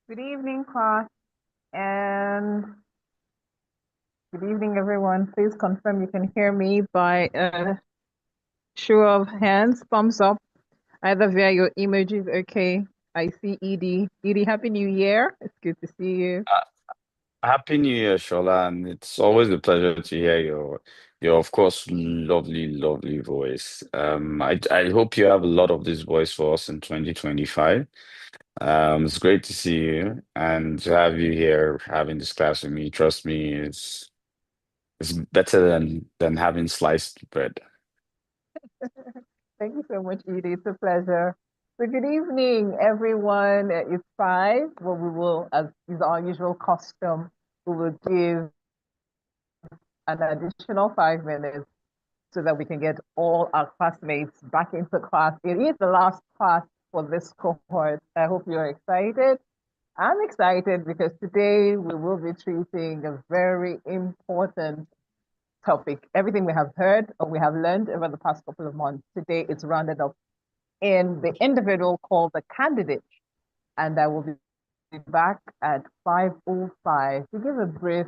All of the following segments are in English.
Good evening, class, and good evening, everyone. Please confirm you can hear me by a show of hands, thumbs up, either via your emojis. Okay, I see Edie. Edie, Happy New Year. It's good to see you. Uh, Happy New Year, Shola, and it's always a pleasure to hear your of course lovely voice. I hope you have a lot of this voice for us in 2025. It's great to see you and to have you here having this class with me. Trust me, it's better than having sliced bread. Thank you so much, Edie. It's a pleasure. So, good evening, everyone. It's 5. Well, we will, as is our usual custom, we will give an additional 5 minutes so that we can get all our classmates back into class. It is the last class for this cohort. I hope you're excited. I'm excited because today we will be treating a very important topic. Everything we have heard or we have learned over the past couple of months, today it's rounded up in the individual called the candidate. And I will be back at 5:05 to give a brief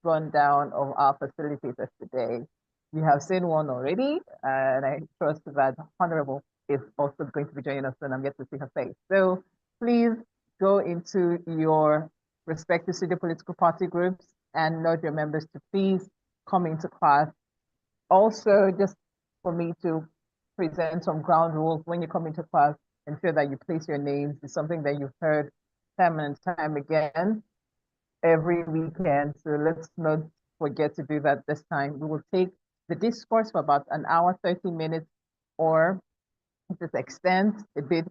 rundown of our facilitators today. We have seen one already, and I trust that Honorable is also going to be joining us, and I'm yet to see her face. So please go into your respective studio political party groups and nudge your members to please come into class. Also, just for me to present some ground rules when you come into class, ensure that you place your names. It's something that you've heard time and time again every weekend. So let's not forget to do that this time. We will take the discourse for about an hour, 30 minutes, or if it extends a bit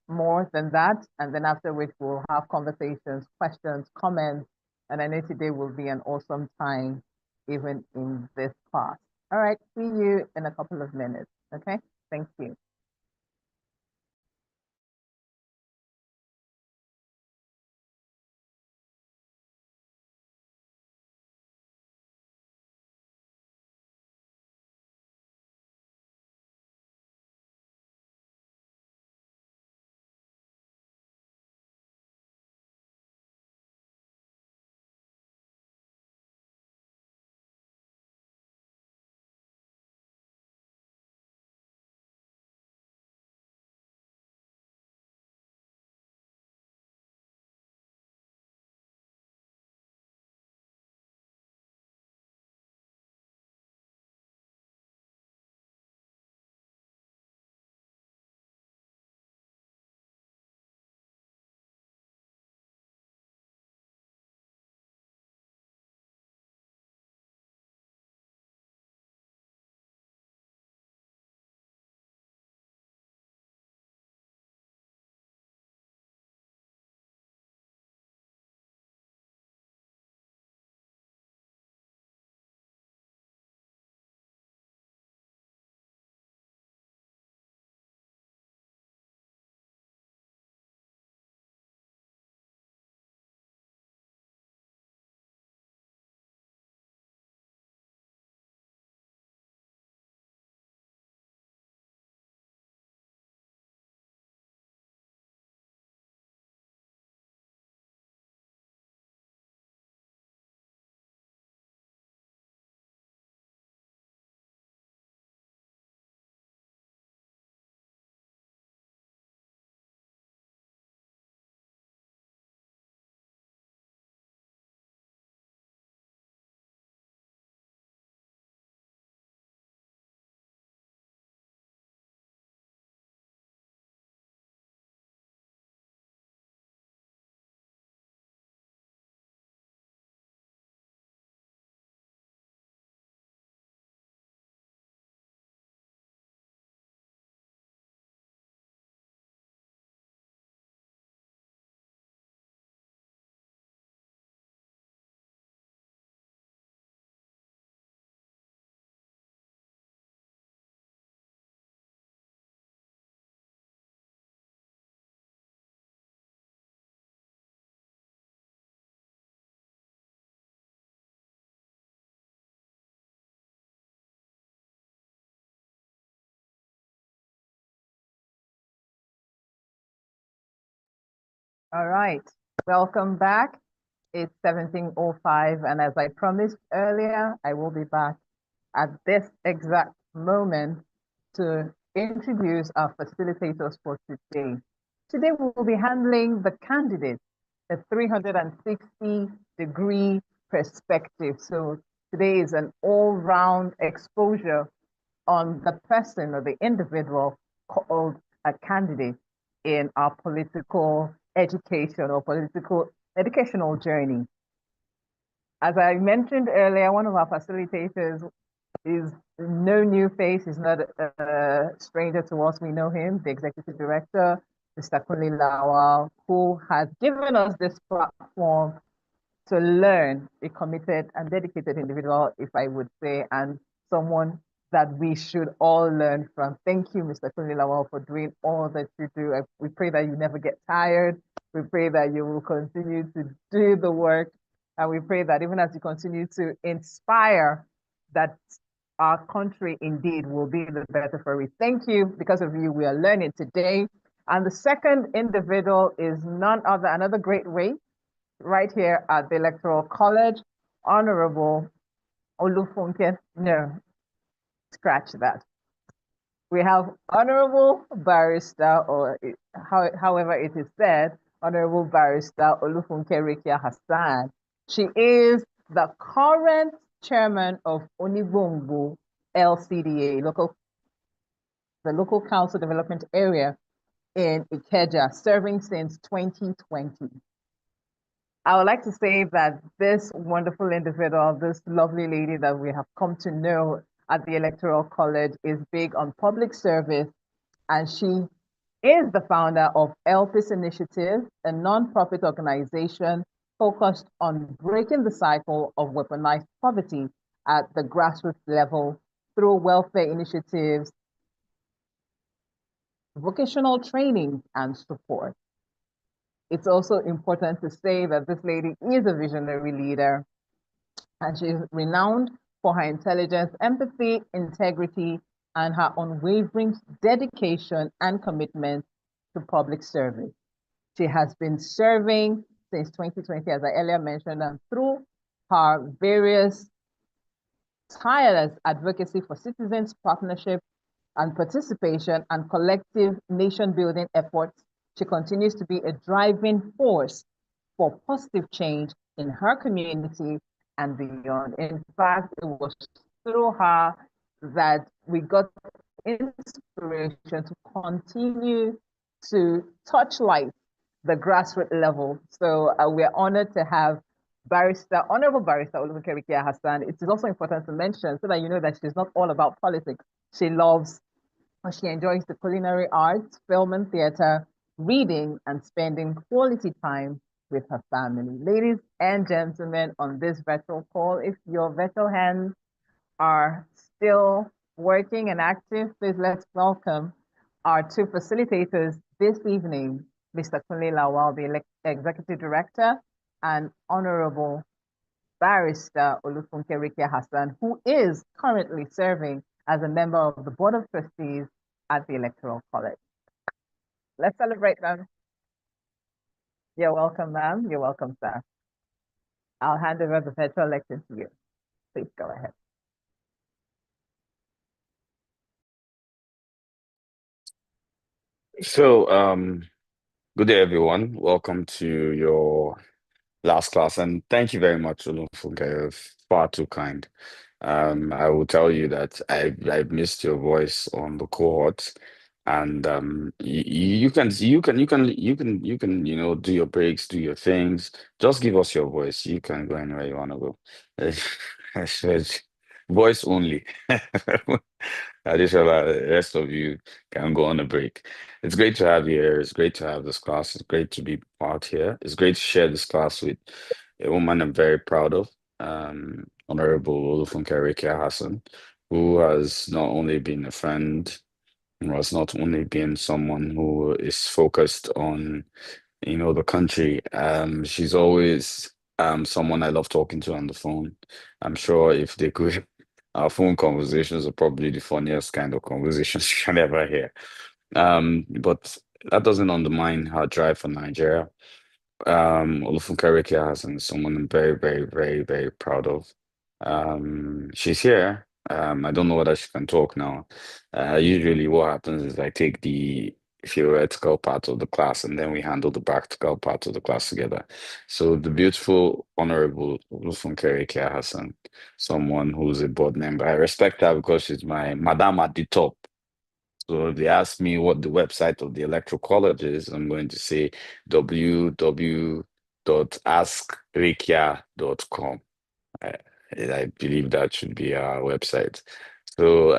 more than that. And then after which we'll have conversations, questions, comments. And I know today will be an awesome time, even in this class. All right, see you in a couple of minutes. Okay, thank you. All right. Welcome back. It's 17:05, and as I promised earlier, I will be back at this exact moment to introduce our facilitators for today. Today, we will be handling the candidate, a 360-degree perspective. So today is an all-round exposure on the person or the individual called a candidate in our political education or political educational journey. As I mentioned earlier, one of our facilitators is no new face. He's not a stranger to us. We know him, the executive director, Mr. Kunle Lawal, who has given us this platform to learn, a committed and dedicated individual, if I would say, and someone that we should all learn from. Thank you, Mr. Kunle Lawal, for doing all that you do. We pray that you never get tired. We pray that you will continue to do the work. And we pray that even as you continue to inspire, that our country indeed will be the better for it. Thank you. Because of you, we are learning today. And the second individual is none other, another great way, right here at the Electoral College, Honorable Olufunke. No, scratch that. We have Honorable Barrister, or however it is said, Honorable Barrister Olufunke Rekia Hassan. She is the current chairman of Onigbongbo LCDA, the local council development area in Ikeja, serving since 2020. I would like to say that this wonderful individual, this lovely lady that we have come to know at the Electoral College, is big on public service, and she is the founder of ELPIS Initiative, a nonprofit organization focused on breaking the cycle of weaponized poverty at the grassroots level through welfare initiatives, vocational training, and support. It's also important to say that this lady is a visionary leader, and she's renowned for her intelligence, empathy, integrity, and her unwavering dedication and commitment to public service. She has been serving since 2020, as I earlier mentioned, and through her various tireless advocacy for citizens, partnership, and participation, and collective nation-building efforts, she continues to be a driving force for positive change in her community and beyond. In fact, it was through her that we got inspiration to continue to touch light the grassroots level. So we're honored to have Honorable Barrister Olufunke Hassan. It is also important to mention so that you know that she's not all about politics. She enjoys the culinary arts, film and theater, reading, and spending quality time with her family. Ladies and gentlemen, on this virtual call, if your virtual hands are still working and active, please let's welcome our two facilitators this evening, Mr. Kunle Lawal, the Executive Director, and Honorable Barrister Olufunke Rikia Hassan, who is currently serving as a member of the Board of Trustees at the Electoral College. Let's celebrate them. You're welcome, ma'am. You're welcome, sir. I'll hand over the virtual lecture to you. Please go ahead. So, good day, everyone. Welcome to your last class, and thank you very much, Olumfunke. Far too kind. I will tell you that I missed your voice on the cohort, and you can do your breaks, do your things. Just give us your voice. You can go anywhere you want to go. I said, voice only. Additional, the rest of you can go on a break. It's great to have you here. It's great to have this class. It's great to be part here. It's great to share this class with a woman I'm very proud of, Honorable Olufunke Rekia Hassan, who has not only been a friend, who has not only been someone who is focused on, the country. She's always someone I love talking to on the phone. I'm sure if they could, our phone conversations are probably the funniest kind of conversations you can ever hear. But that doesn't undermine her drive for Nigeria. Olufunkarike Hassan, someone I'm very, very, very, very proud of. She's here. I don't know whether she can talk now. Usually what happens is I take the theoretical part of the class and then we handle the practical part of the class together. So the beautiful, honorable Olufunkarike Hassan, someone who's a board member. I respect her because she's my madam at the top. So if they ask me what the website of the Electoral College is, I'm going to say www.askrikia.com. I, I believe that should be our website. So,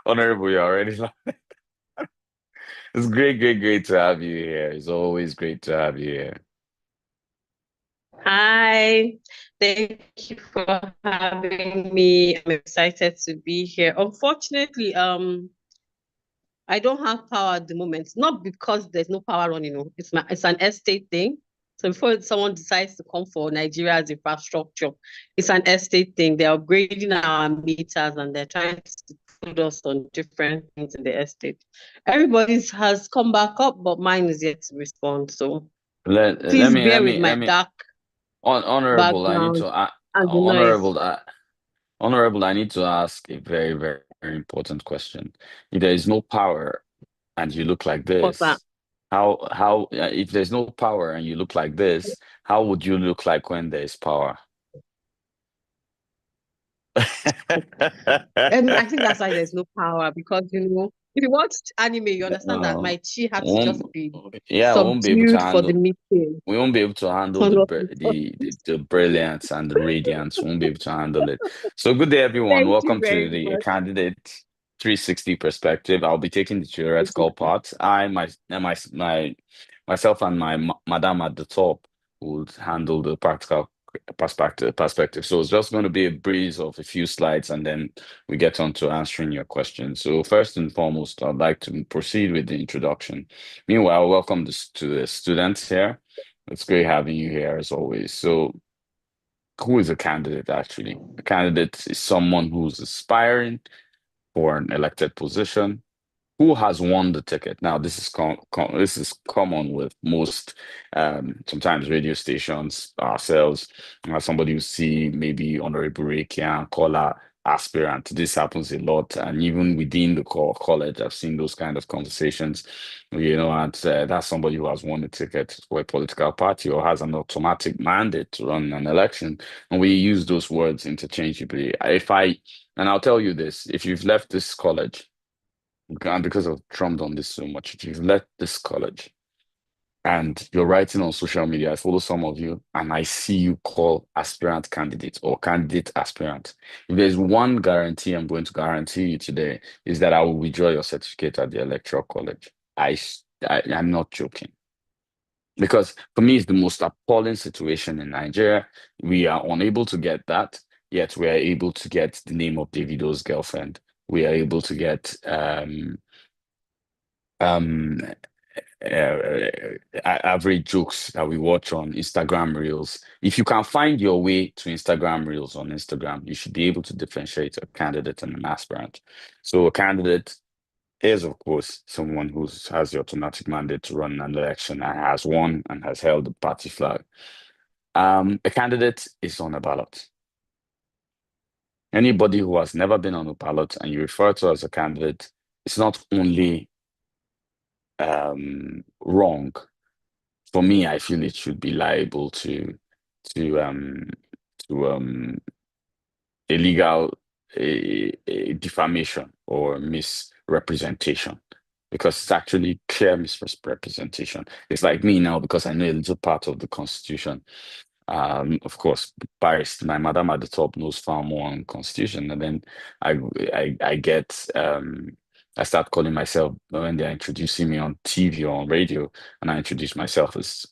Honorable, you already know. It's great, great, great to have you here. It's always great to have you here. Hi, thank you for having me. I'm excited to be here. Unfortunately, I don't have power at the moment. Not because there's no power on, it's an estate thing. So before someone decides to come for Nigeria's infrastructure, it's an estate thing. They're upgrading our meters and they're trying to put us on different things in the estate. Everybody's has come back up, but mine is yet to respond. So Let please me bear let with me my let me dark honorable. I need background to and the noise. honorable. Honorable, I need to ask a very, very, very important question. If there is no power and you look like What's that? this, if there's no power and you look like this, how would you look like when there's power? And I think that's why there's no power because if you watched anime, you understand that No, my chi had to won't, just be yeah, won't be able to subdued for the handle. meeting. We won't be able to handle So, the brilliance and the radiance. We won't be able to handle it. So good day, everyone. thank you Welcome very to the much. Candidate 360 perspective. I'll be taking the theoretical part. Myself and madam at the top would handle the practical perspective. So it's just going to be a breeze of a few slides, and then we get on to answering your questions. So first and foremost, I'd like to proceed with the introduction. Meanwhile, welcome to the students here. It's great having you here as always. So, who is a candidate actually? A candidate is someone who's aspiring for an elected position who has won the ticket. Now, this is this is common with most sometimes radio stations ourselves. Somebody you see maybe Honorable Rekia, caller, aspirant. This happens a lot, and even within the college, I've seen those kind of conversations. And that's somebody who has won a ticket for a political party or has an automatic mandate to run an election, and we use those words interchangeably. And I'll tell you this: if you've left this college and because I've drummed on this so much, if you've left this college and you're writing on social media, I follow some of you and I see you call aspirant candidate or candidate aspirant. If there's one guarantee I'm going to guarantee you today is that I will withdraw your certificate at the electoral college. I'm not joking. Because for me, it's the most appalling situation in Nigeria. We are unable to get that, yet we are able to get the name of Davido's girlfriend. We are able to get um average jokes that we watch on Instagram Reels. If you can find your way to Instagram Reels on Instagram, you should be able to differentiate a candidate and an aspirant. So a candidate is, of course, someone who has the automatic mandate to run an election and has won and has held the party flag. A candidate is on a ballot. Anybody who has never been on a ballot and you refer to as a candidate, it's not only wrong. For me, I feel it should be liable to um to illegal defamation or misrepresentation because it's actually clear misrepresentation. It's like me now because I know a little part of the Constitution. Of course, my madam at the top knows far more on Constitution, and then I I get I start calling myself when they're introducing me on TV or on radio, and I introduce myself as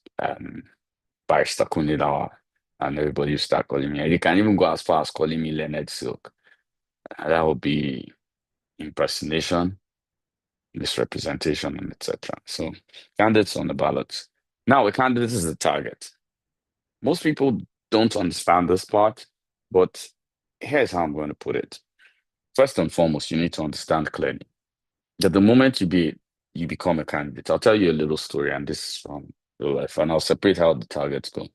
Barrister Kunilawa, and everybody will start calling me. And they can even go as far as calling me Leonard Silk. That would be impersonation, misrepresentation, and etc. So, candidates on the ballot. Now, a candidate is the target. Most people don't understand this part, but here's how I'm going to put it. First and foremost, you need to understand clearly that the moment you be you become a candidate. I'll tell you a little story, and this is from real life, and I'll separate how the targets go.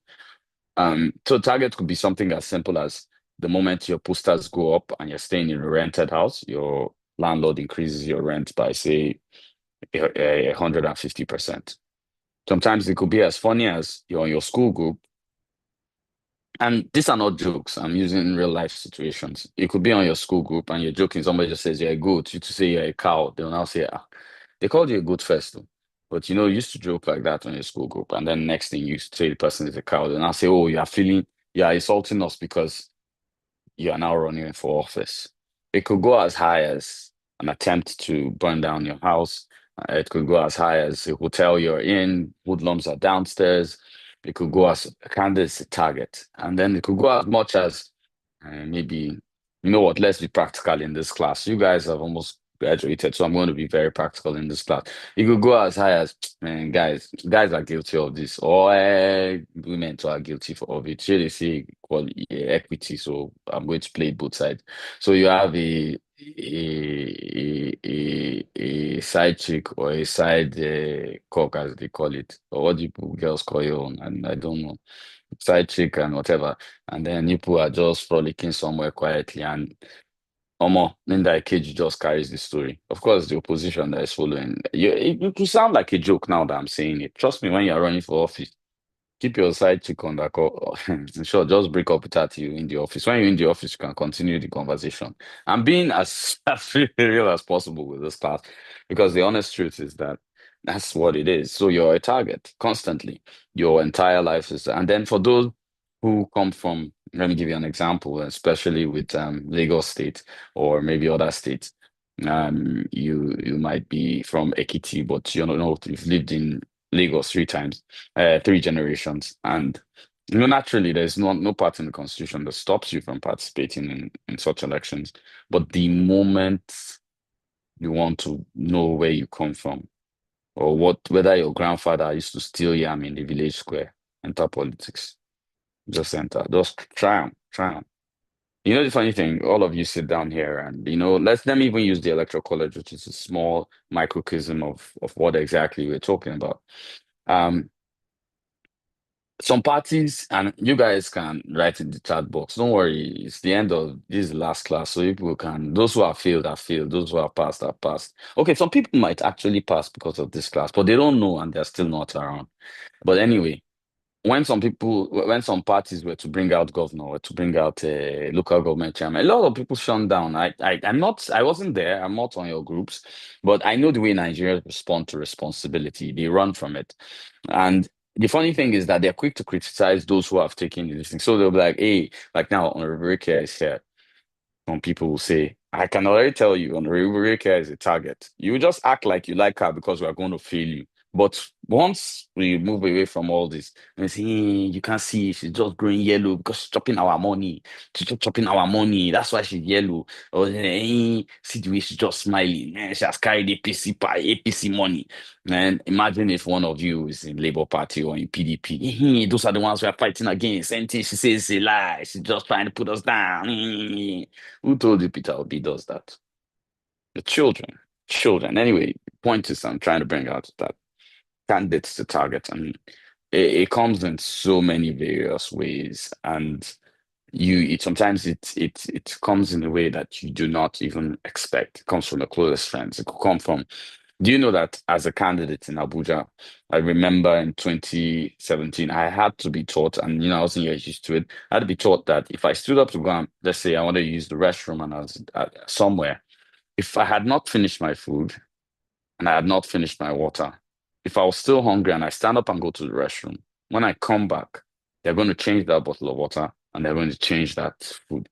So target could be something as simple as the moment your posters go up and you're staying in a rented house, your landlord increases your rent by say 150%. Sometimes it could be as funny as you're in your school group, and these are not jokes. I'm using real life situations. You could be on your school group and you're joking. Somebody just says you're a goat. You to say you're a cow. They'll now say, ah, they called you a goat first, though. But you used to joke like that on your school group. And then next thing you say the person is a cow. They'll now say, oh, you're insulting us because you are now running for office. It could go as high as an attempt to burn down your house. It could go as high as a hotel you're in, hoodlums are downstairs. It could go as a candidate's a target. And then it could go as much as maybe, you know what, let's be practical in this class. You guys have almost graduated, so I'm going to be very practical in this class. You could go as high as, man, guys are guilty of this, or women too are guilty of it. Here they say equality, equity, so I'm going to play both sides. So you have a side chick or a side cock, as they call it, or what do you girls call your own? And I don't know, side chick and whatever. And then people are just frolicking somewhere quietly, and Omo, Linda Ikeji just carries the story. Of course, the opposition that is following. It could sound like a joke now that I'm saying it. Trust me, when you're running for office, keep your side chick on that call. Sure, just break up with that you in the office. When you're in the office, you can continue the conversation. I'm being as real as possible with this class because the honest truth is that that's what it is. So you're a target constantly. Your entire life is, and then for those who come from, let me give you an example, especially with Lagos State or maybe other states. You might be from Ekiti, but you don't know you've lived in Lagos three generations, and naturally there's no part in the constitution that stops you from participating in such elections. But the moment you want to know where you come from or whether your grandfather used to steal yam in the village square, enter politics. Just enter. Just try 'em. Try 'em. The funny thing, all of you sit down here and, let me even use the Electoral College, which is a small microcosm of what exactly we're talking about. Some parties, and you guys can write in the chat box. Don't worry, it's the end of this last class, so people can, those who have failed, those who have passed. Okay, some people might actually pass because of this class, but they don't know and they're still not around. But anyway, when some parties were to bring out governor or to bring out a local government chairman, a lot of people shut down. I wasn't there. I'm not on your groups, but I know the way Nigerians respond to responsibility. They run from it. And the funny thing is that they're quick to criticize those who have taken this thing. So they'll be like, hey, like now, Honorable Rike is here. Some people will say, I can already tell you, Honorable Rike is a target. You just act like you like her because we are going to fail you. But once we move away from all this, and say, you can't see she's just growing yellow because she's chopping our money. She's just chopping our money. That's why she's yellow. Or see the way she's just smiling. She has carried APC money. Man, imagine if one of you is in Labour Party or in PDP. Those are the ones we are fighting against. Anything she says is a lie. She's just trying to put us down. Who told you Peter Obi does that? The children. Children. Anyway, point is I'm trying to bring out that candidates to target. And it comes in so many various ways. And sometimes it comes in a way that you do not even expect. It comes from the closest friends. It could come from, do you know that as a candidate in Abuja, I remember in 2017, I had to be taught, and I wasn't used to it. I had to be taught that if I stood up to go and, let's say I wanted to use the restroom and I was somewhere, if I had not finished my food and I had not finished my water, if I was still hungry and I stand up and go to the restroom, when I come back, they're going to change that bottle of water and they're going to change that food.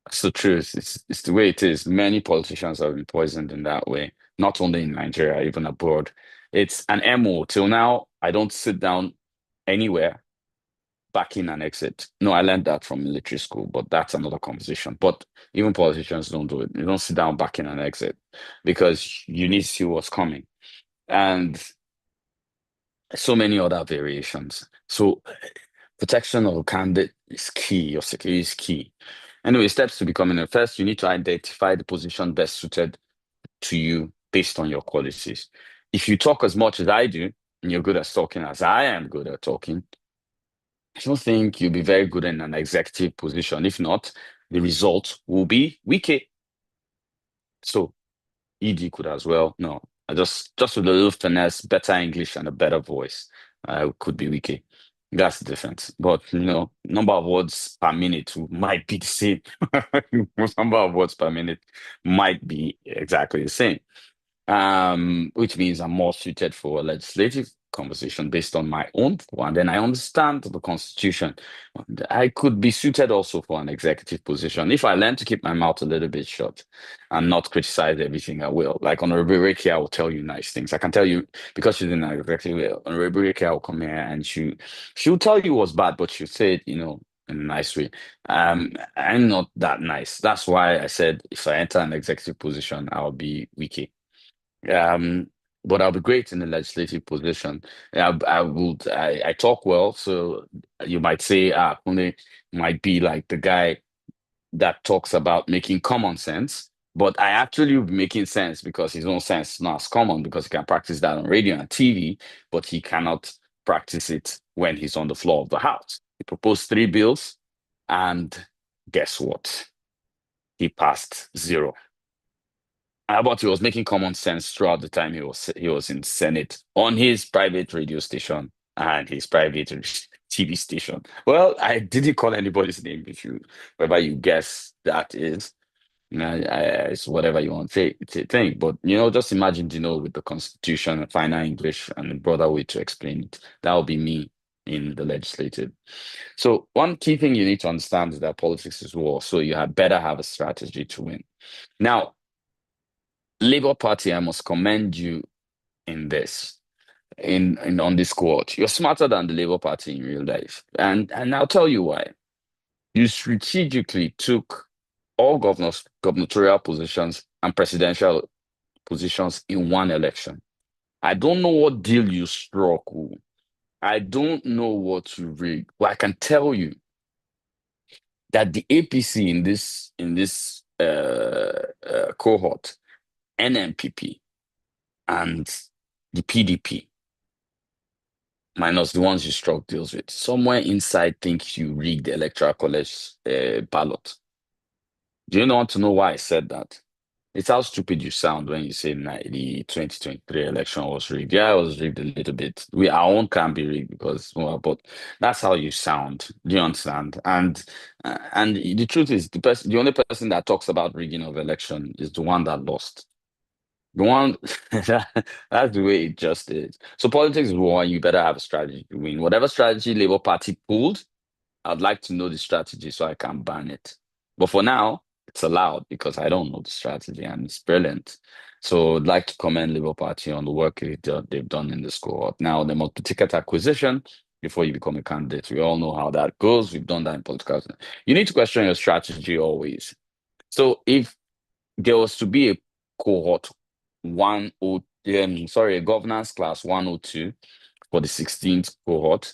That's the truth. It's the way it is. Many politicians have been poisoned in that way, not only in Nigeria, even abroad. It's an MO. Till now, I don't sit down anywhere, back in and exit. No, I learned that from military school, but that's another conversation. But even politicians don't do it. You don't sit down, back in and exit because you need to see what's coming. And so many other variations. So protection of a candidate is key. Your security is key. Anyway, steps to becoming a first, you need to identify the position best suited to you based on your qualities. If you talk as much as I do, and you're good at talking as I am good at talking, I don't think you'll be very good in an executive position. If not, the result will be weaker. So ED could as well. No, I just with a little finesse, better English and a better voice, could be wiki. That's the difference. But number of words per minute might be the same. Number of words per minute might be exactly the same. Which means I'm more suited for a legislative conversation based on my own, and then I understand the Constitution. I could be suited also for an executive position if I learn to keep my mouth a little bit shut and not criticize everything I will. Like Honorable Reiki, I will tell you nice things. I can tell you because she's in an executive. Honorable Reiki, I will come here and she'll tell you what's bad, but she'll say it, in a nice way. I'm not that nice. That's why I said if I enter an executive position, I'll be wiki. But I'll be great in the legislative position. I talk well, so you might say, Kune might be like the guy that talks about making common sense, but I actually be making sense because his own sense is not as common because he can practice that on radio and TV, but he cannot practice it when he's on the floor of the House. He proposed 3 bills, and guess what? He passed 0. But he was making common sense throughout the time he was in Senate on his private radio station and his private TV station. Well, I didn't call anybody's name. Whatever you guess that is, it's whatever you want to think. But just imagine, with the Constitution and final English and a broader way to explain it. That will be me in the legislative. So one key thing you need to understand is that politics is war. So you had better have a strategy to win. Now, Labour Party, I must commend you in this, on this quote. You're smarter than the Labour Party in real life. And I'll tell you why. You strategically took all gubernatorial positions and presidential positions in one election. I don't know what deal you struck. I don't know what you rigged. But I can tell you that the APC in this cohort, NMPP, and the PDP, minus the ones you struck deals with, somewhere inside thinks you rigged the electoral college ballot. Do you want to know why I said that? It's how stupid you sound when you say the 2023 election was rigged. Yeah, it was rigged a little bit. Our own can be rigged because, but that's how you sound. Do you understand? And the truth is, the only person that talks about rigging of election is the one that lost. The one that's the way it just is. So politics is war, and you better have a strategy to win. Whatever strategy Labour Party pulled, I'd like to know the strategy so I can ban it. But for now, it's allowed because I don't know the strategy and it's brilliant. So I'd like to commend Labour Party on the work they've done in this cohort. Now, the multi-ticket acquisition before you become a candidate, we all know how that goes. We've done that in political. You need to question your strategy always. So if there was to be a cohort a governance class 102 for the 16th cohort,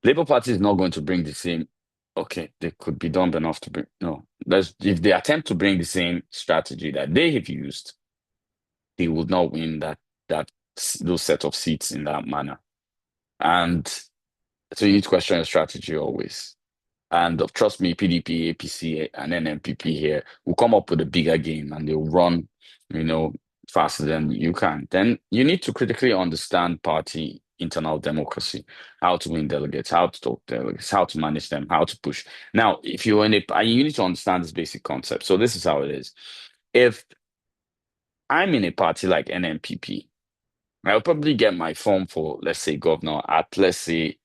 Labour Party is not going to bring the same. Okay, they could be dumb enough to bring. No, if they attempt to bring the same strategy that they have used, they would not win those set of seats in that manner. And so you need to question your strategy always. And trust me, PDP, APC, and NMPP here will come up with a bigger game and they'll run, faster than you can. Then you need to critically understand party internal democracy, how to win delegates, how to talk delegates, how to manage them, how to push. Now, if you're you need to understand this basic concept. So this is how it is. If I'm in a party like NMPP, I'll probably get my form for, let's say, governor at, let's say,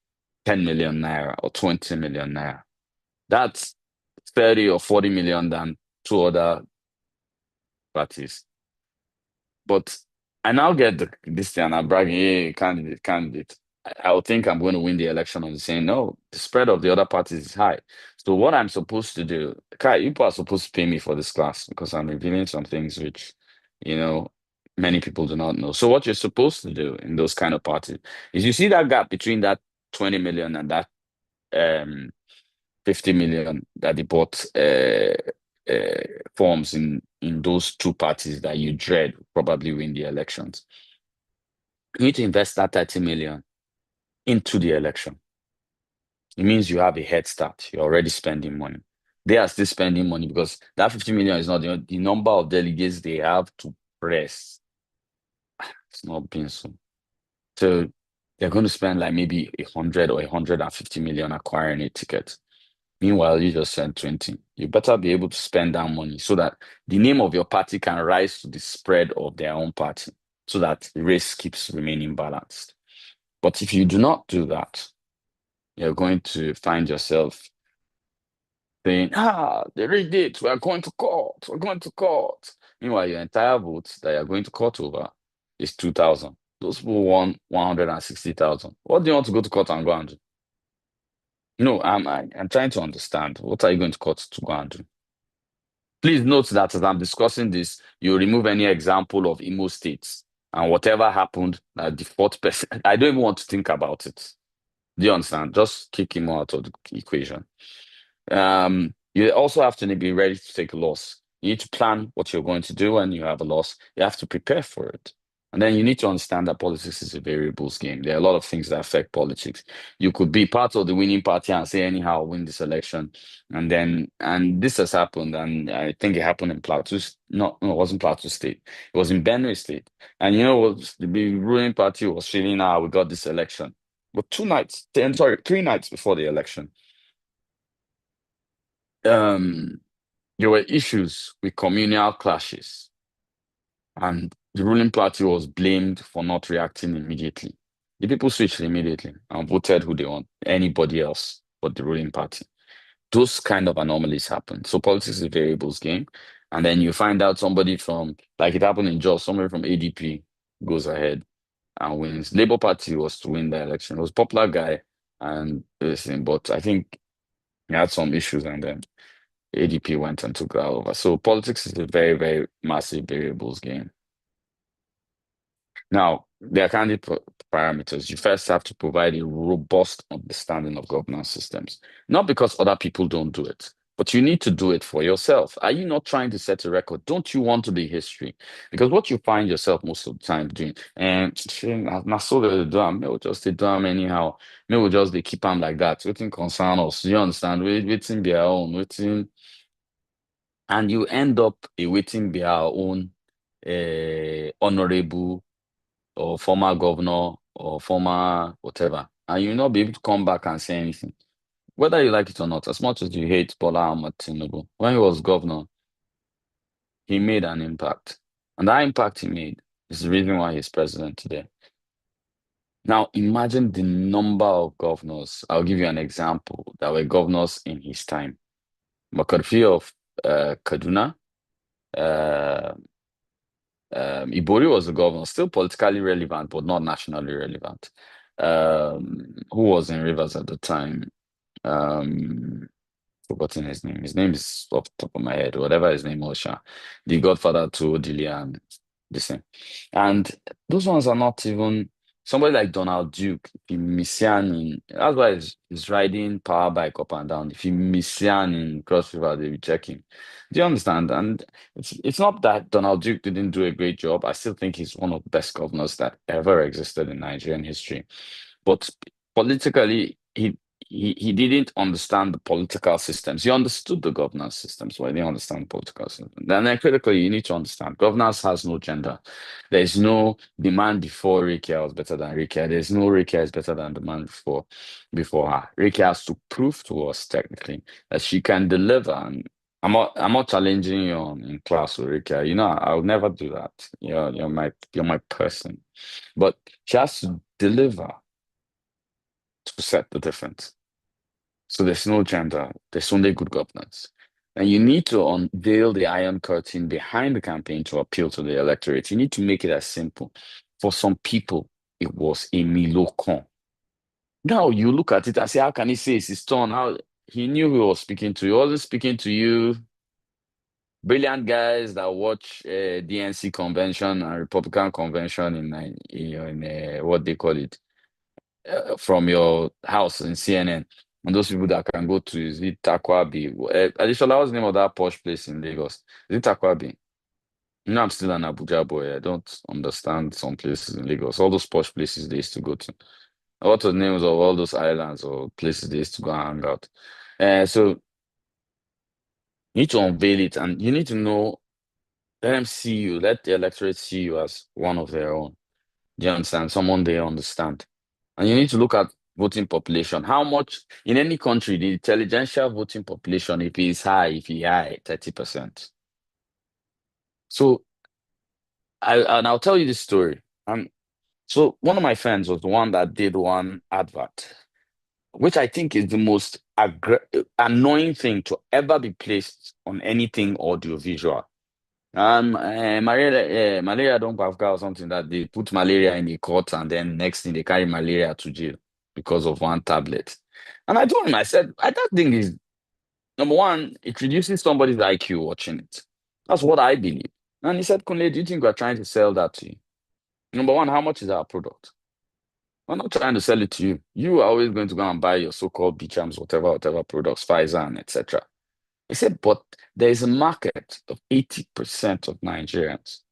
10 million naira or 20 million naira. That's 30 or 40 million than 2 other parties. But I now get this thing and I'm bragging, hey, candidate. I would think I'm going to win the election on saying, no, the spread of the other parties is high. So what I'm supposed to do, Kai, you are supposed to pay me for this class because I'm revealing some things which, many people do not know. So what you're supposed to do in those kind of parties is you see that gap between that 20 million and that 50 million that they bought forms in those two parties that you dread probably win the elections. You need to invest that 30 million into the election. It means you have a head start. You're already spending money. They are still spending money because that 50 million is not the number of delegates they have to press. It's not being so. So they're going to spend like maybe 100 or 150 million acquiring a ticket. Meanwhile, you just send 20. You better be able to spend that money so that the name of your party can rise to the spread of their own party so that the race keeps remaining balanced. But if you do not do that, you're going to find yourself saying, they rigged it, we're going to court, we're going to court. Meanwhile, your entire vote that you're going to court over is 2,000. Those people won 160,000. What do you want to go to court and go and do? No, I'm trying to understand. What are you going to court to go and do? Please note that as I'm discussing this, you remove any example of Imo states and whatever happened, the fourth person. I don't even want to think about it. Do you understand? Just kick him out of the equation. You also have to be ready to take a loss. You need to plan what you're going to do when you have a loss. You have to prepare for it. And then you need to understand that politics is a variables game. There are a lot of things that affect politics. You could be part of the winning party and say, anyhow, win this election. And this has happened. And I think it happened in Plateau. No, it wasn't Plateau State. It was in Benue State. And you know what? The ruling party was feeling, we got this election. But 3 nights before the election, there were issues with communal clashes, and the ruling party was blamed for not reacting immediately. The people switched immediately and voted who they want, anybody else but the ruling party. Those kind of anomalies happen. So politics is a variables game. And then you find out somebody from, like it happened in Jos, somebody from ADP goes ahead and wins. Labour Party was to win the election. It was a popular guy and everything, but I think he had some issues and then ADP went and took that over. So politics is a very, very massive variables game. Now, there are kind of parameters. You first have to provide a robust understanding of governance systems, not because other people don't do it, but you need to do it for yourself. Are you not trying to set a record? Don't you want to be history? Because what you find yourself most of the time doing, and not so they do them, will just they do them anyhow. May will just they keep them like that. Waiting concern us. You understand? Waiting their own, waiting, and you end up waiting their own honorable or former governor or former whatever, and you'll not be able to come back and say anything, whether you like it or not. As much as you hate Bola Ahmed Tinubu, when he was governor, he made an impact, and that impact he made is the reason why he's president today. Now, imagine the number of governors. I'll give you an example that were governors in his time. Makarfi of Kaduna, Ibori was the governor, still politically relevant, but not nationally relevant. Who was in Rivers at the time? Forgotten his name. His name is off the top of my head, whatever his name was, the godfather to Odilia and the same. And those ones are not even somebody like Donald Duke. If you miss in, that's why he's riding power bike up and down. If you miss in Cross River, they will check him. Do you understand? And it's not that Donald Duke didn't do a great job. I still think he's one of the best governors that ever existed in Nigerian history. But politically, he didn't understand the political systems. He understood the governance systems, but he didn't understand the political systems. Then critically, you need to understand governance has no gender. There is no demand before Rikia was better than Rikia. There's no Rikia is better than the man before her. Rikia has to prove to us technically that she can deliver. And I'm not challenging you in class with Rikia. You know, I would never do that. You're my person. But she has to deliver to set the difference. So there's no gender, there's only good governance. And you need to unveil the iron curtain behind the campaign to appeal to the electorate. You need to make it as simple. For some people, it was a Milocon. Now you look at it and say, how can he say it's his turn? How he knew who he was speaking to. He wasn't speaking to you. Brilliant guys that watch DNC convention and Republican convention in what they call it, from your house in CNN. And those people that can go to, is it Takwabi? Additional, what's the name of that posh place in Lagos? Is it Takwabi? You know, I'm still an Abuja boy. I don't understand some places in Lagos. All those posh places they used to go to. What are the names of all those islands or places they used to go and hang out? So you need to unveil it, and you need to know, let them see you, let the electorate see you as one of their own. Do you understand? Someone they understand. And you need to look at voting population. How much in any country, the intelligential voting population, if it is high, 30%. So I'll tell you this story. So one of my friends was the one that did one advert, which I think is the most annoying thing to ever be placed on anything audiovisual. Malaria don't have or something that they put malaria in the court and then next thing they carry malaria to jail because of one tablet. And I told him, I said, that thing is, number one, it reduces somebody's IQ watching it. That's what I believe. And he said, Kunle, do you think we're trying to sell that to you? Number one, how much is our product? We're not trying to sell it to you. You are always going to go and buy your so-called Beechams, whatever products, Pfizer, and etc. I said, but there is a market of 80% of Nigerians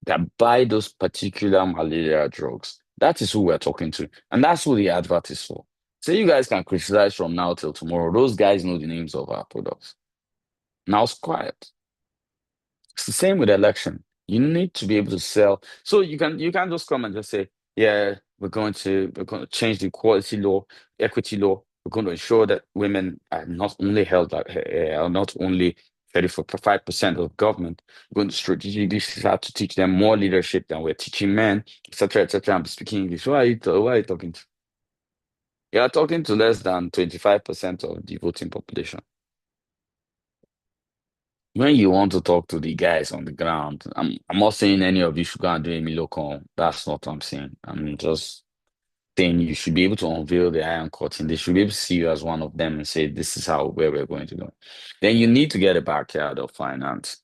that buy those particular malaria drugs. That is who we're talking to. And that's who the advert is for. So you guys can criticize from now till tomorrow. Those guys know the names of our products. Now it's quiet. It's the same with election. You need to be able to sell. So you can't just come and just say, yeah, we're going to change the equality law, equity law. We're going to ensure that women are not only held like are not only 35% of government. We're going to strategically start to teach them more leadership than we're teaching men, etc., etc. I'm speaking English. Who are you talking to? You are talking to less than 25% of the voting population. When you want to talk to the guys on the ground, I'm not saying any of you should go and do a Milocom. That's not what I'm saying. I'm just saying you should be able to unveil the iron curtain. They should be able to see you as one of them and say, this is where we're going to go. Then you need to get a backyard of finance.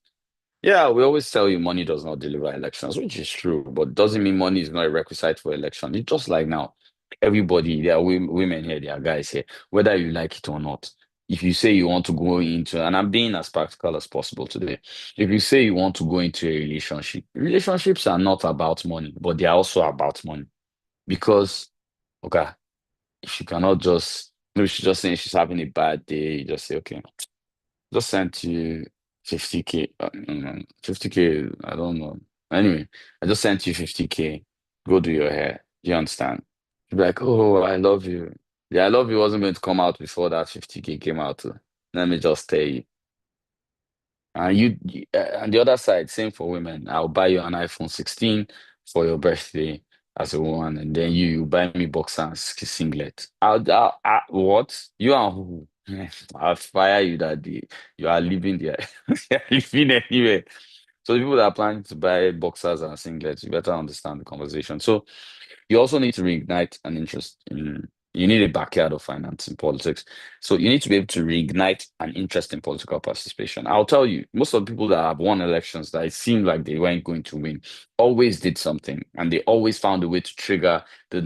Yeah, we always tell you money does not deliver elections, which is true, but doesn't mean money is not a requisite for election. It's just like now, everybody, there are women here, there are guys here, whether you like it or not. If you say you want to go into, and I'm being as practical as possible today, if you say you want to go into a relationship, relationships are not about money, but they are also about money. Because, okay, if you cannot just, maybe she's just saying she's having a bad day, you just say, okay, just sent you 50K. 50K, I don't know. Anyway, I just sent you 50K. Go do your hair. You understand? You'd be like, oh, I love you. Yeah, I love you wasn't going to come out before that 50K came out. Let me just tell you. And and the other side, same for women. I'll buy you an iPhone 16 for your birthday as a woman, and then you buy me boxer and singlet. What? You and who? I'll fire you that day. You are leaving there. You are leaving anywhere. So the people that are planning to buy boxers and singlets, you better understand the conversation. So you also need to reignite an interest in, you need a backyard of finance in politics. So you need to be able to reignite an interest in political participation. I'll tell you, most of the people that have won elections that it seemed like they weren't going to win always did something, and they always found a way to trigger the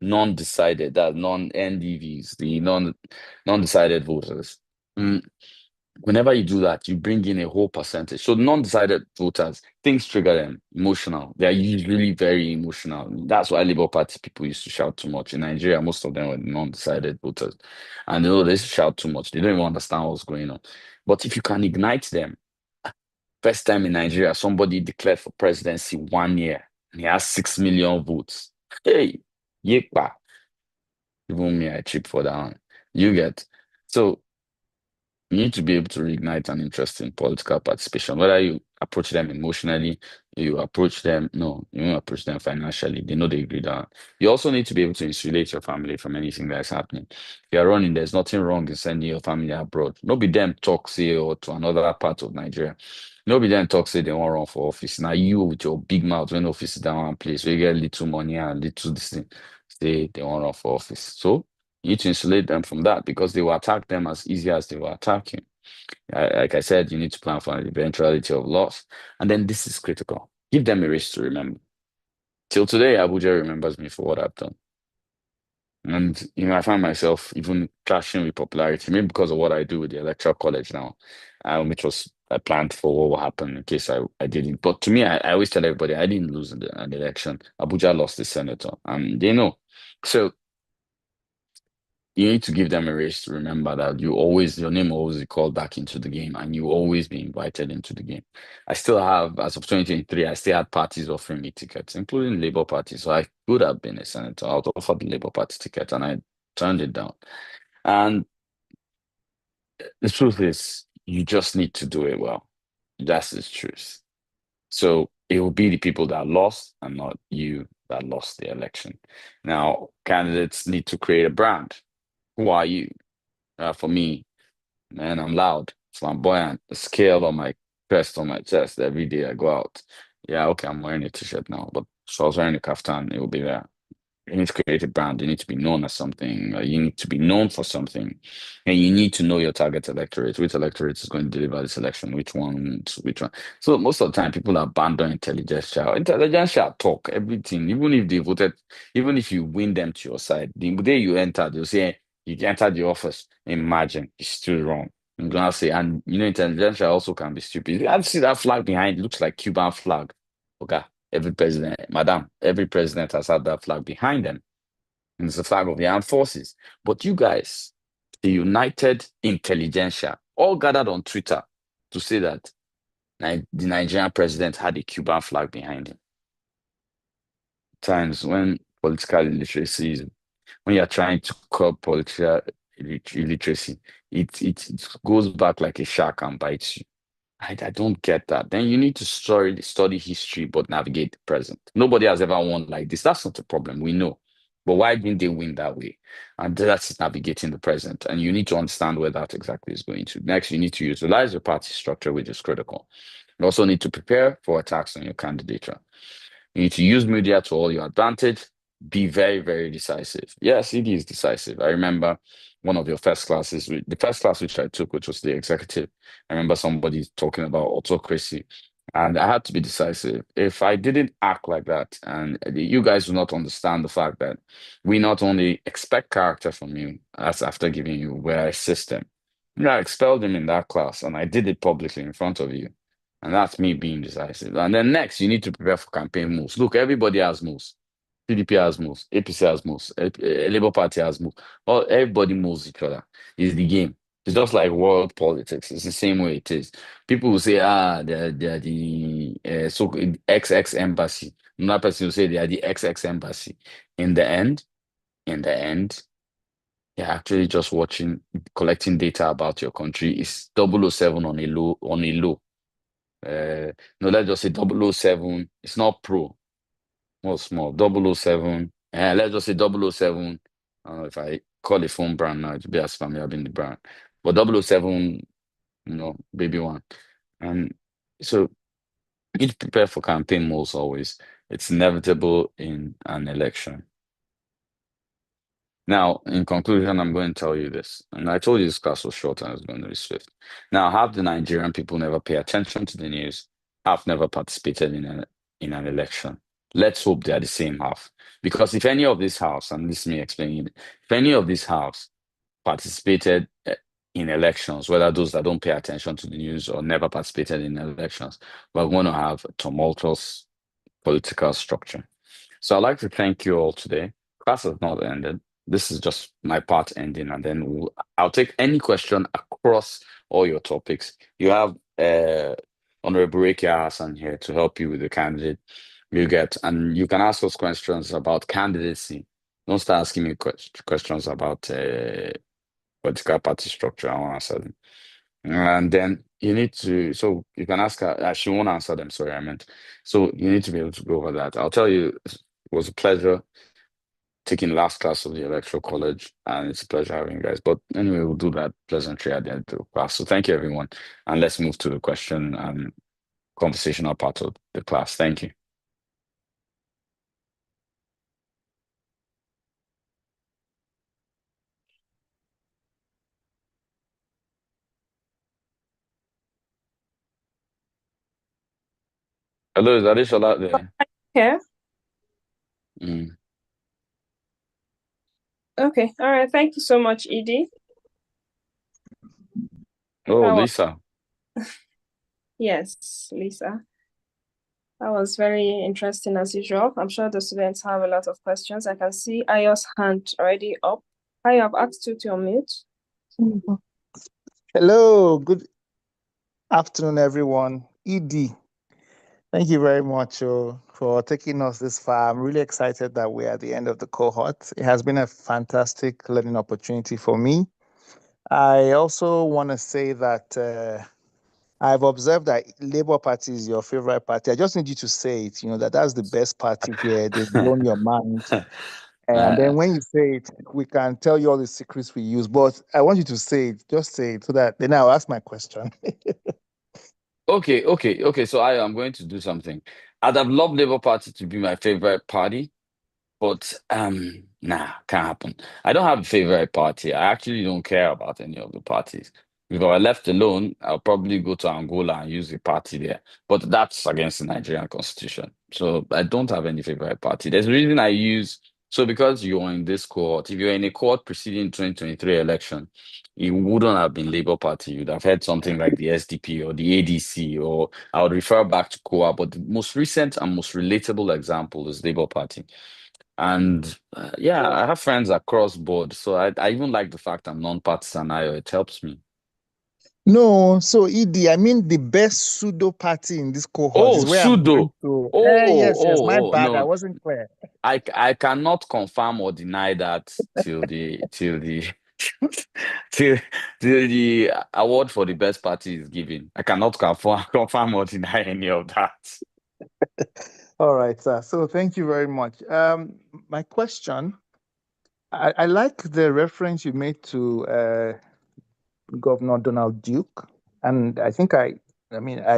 non-decided, that non-NDVs, the non-decided voters. Mm, Whenever you do that, you bring in a whole percentage. So non-decided voters, things trigger them, emotional. They are usually very emotional. That's why Labour Party people used to shout too much. In Nigeria, most of them were non-decided voters. And they shout too much. They don't even understand what's going on. But if you can ignite them, first time in Nigeria, somebody declared for presidency 1 year, and he has 6 million votes. Hey, yepa. Even me, I cheap for that one. You get. So you need to be able to reignite an interest in political participation, whether you approach them emotionally, you approach them, no, you don't approach them financially. They know they agree that. You also need to be able to insulate your family from anything that's happening. If you're running, there's nothing wrong in sending your family abroad. Nobody them talk, say, or to another part of Nigeria. Nobody them talk, say they want to run for office. Now you with your big mouth, when office is down one place, where you get little money and little this thing, say they want to run for office. So you need to insulate them from that because they will attack them as easy as they will attack you. Like I said, you need to plan for an eventuality of loss. And then this is critical. Give them a race to remember. Till today, Abuja remembers me for what I've done. And I find myself even clashing with popularity, maybe because of what I do with the electoral college now, which was I planned for what will happen in case I didn't. But to me, I always tell everybody I didn't lose an election. Abuja lost the senator, and they know. So you need to give them a race to remember that your name will always be called back into the game, and you will always be invited into the game. I still have, as of 2023, I still had parties offering me tickets, including Labour Party. So I could have been a senator. I was offered the Labour Party ticket, and I turned it down. And the truth is, you just need to do it well. That's the truth. So it will be the people that lost and not you that lost the election. Now, candidates need to create a brand. Who are you? For me, man, I'm loud, flamboyant, the scale on my chest, on my chest every day I go out. Yeah, okay, I'm wearing a t-shirt now, but if I was wearing a kaftan, it will be there. You need to create a brand. You need to be known as something. You need to be known for something, and you need to know your target electorate. Which electorate is going to deliver this election? Which one? Which one? So most of the time, people abandon intelligence. Intelligence shall talk everything. Even if they voted, even if you win them to your side, the day you enter, they'll say you entered the office. Imagine it's still wrong. I'm gonna say, and intelligence also can be stupid. I see that flag behind. It looks like Cuban flag. Okay. Every president, madam, every president has had that flag behind them. And it's the flag of the armed forces. But you guys, the United Intelligentsia, all gathered on Twitter to say that the Nigerian president had a Cuban flag behind him. Times when political illiteracy is, when you're trying to curb political illiteracy, it goes back like a shark and bites you. I don't get that. Then you need to study history, but navigate the present. Nobody has ever won like this. That's not a problem. We know. But why didn't they win that way? And that's navigating the present. And you need to understand where that exactly is going to. Next, you need to utilize your party structure, which is critical. You also need to prepare for attacks on your candidature. You need to use media to all your advantage. Be very, very decisive. Yes, it is decisive. I remember one of your first classes, the first class which I took, which was the executive. I remember somebody talking about autocracy, and I had to be decisive. If I didn't act like that, and you guys do not understand the fact that we not only expect character from you, as after giving you, we're a system. I expelled him in that class, and I did it publicly in front of you. And that's me being decisive. And then next, you need to prepare for campaign moves. Look, everybody has moves. PDP has moves. APC has moves. Labour Party has moves. Everybody moves each other. It's the game. It's just like world politics. It's the same way it is. People will say, they're the so XX embassy. Another person will say they are the XX embassy. In in the end, you're actually just collecting data about your country. It's 007 on a low. No, let's just say 007. It's not pro, more small. 007. Let's just say 007. I don't know if I call a phone brand now, it'd be as familiar being the brand. But 007, baby one. And so you need to prepare for campaign modes always. It's inevitable in an election. Now, in conclusion, I'm going to tell you this. And I told you this class was short and it's going to be swift. Now, half the Nigerian people never pay attention to the news. Half never participated in an election. Let's hope they are the same half. Because if any of this house, and this is me explaining it, if any of this house participated in elections, whether those that don't pay attention to the news or never participated in elections, we're going to have a tumultuous political structure. So I'd like to thank you all today. Class has not ended. This is just my part ending, and then I'll take any question across all your topics. You have Honorable Rekia Hassan here to help you with the candidate and you can ask us questions about candidacy. Don't start asking me questions about political party structure. I won't answer them. And then you need to, so you can ask her, she won't answer them, sorry, I meant. So you need to be able to go over that. I'll tell you, it was a pleasure taking last class of the electoral college, and it's a pleasure having you guys. But anyway, we'll do that pleasantry at the end of the class. So thank you, everyone. And let's move to the question and conversational part of the class. Thank you. Hello, is Adeshola there? Yeah. Mm. Okay. All right. Thank you so much, Edie. Oh, That was, Lisa. yes, Lisa. That was very interesting as usual. I'm sure the students have a lot of questions. I can see Ayo's hand already up. Ayo, I've asked you to unmute. Hello, good afternoon, everyone. ED, thank you very much for taking us this far. I'm really excited that we're at the end of the cohort. It has been a fantastic learning opportunity for me. I also want to say that I've observed that Labour Party is your favorite party. I just need you to say it, that's the best party here. They've blown your mind. And then when you say it, we can tell you all the secrets we use. But I want you to say it. Just say it so that then I'll ask my question. Okay. So I'm going to do something. I'd have loved Labour Party to be my favorite party, but nah, can't happen. I don't have a favorite party. I actually don't care about any of the parties. If I were left alone, I'll probably go to Angola and use a party there. But that's against the Nigerian constitution. So I don't have any favorite party. There's a reason I use so because you're in this cohort, if you're in a cohort preceding 2023 election, it wouldn't have been Labour Party. You'd have had something like the SDP or the ADC, or I would refer back to COA. But the most recent and most relatable example is Labour Party. And yeah, I have friends across board. So I even like the fact I'm non-partisan. It helps me. No, so ED, I mean the best pseudo party in this cohort Oh, is where I'm going pseudo. to. Yes, my Oh, bad. I no. wasn't clear. I cannot confirm or deny that till the till the award for the best party is given. I cannot confirm or deny any of that. All right, sir. So thank you very much. My question, I like the reference you made to Governor Donald Duke, and I think I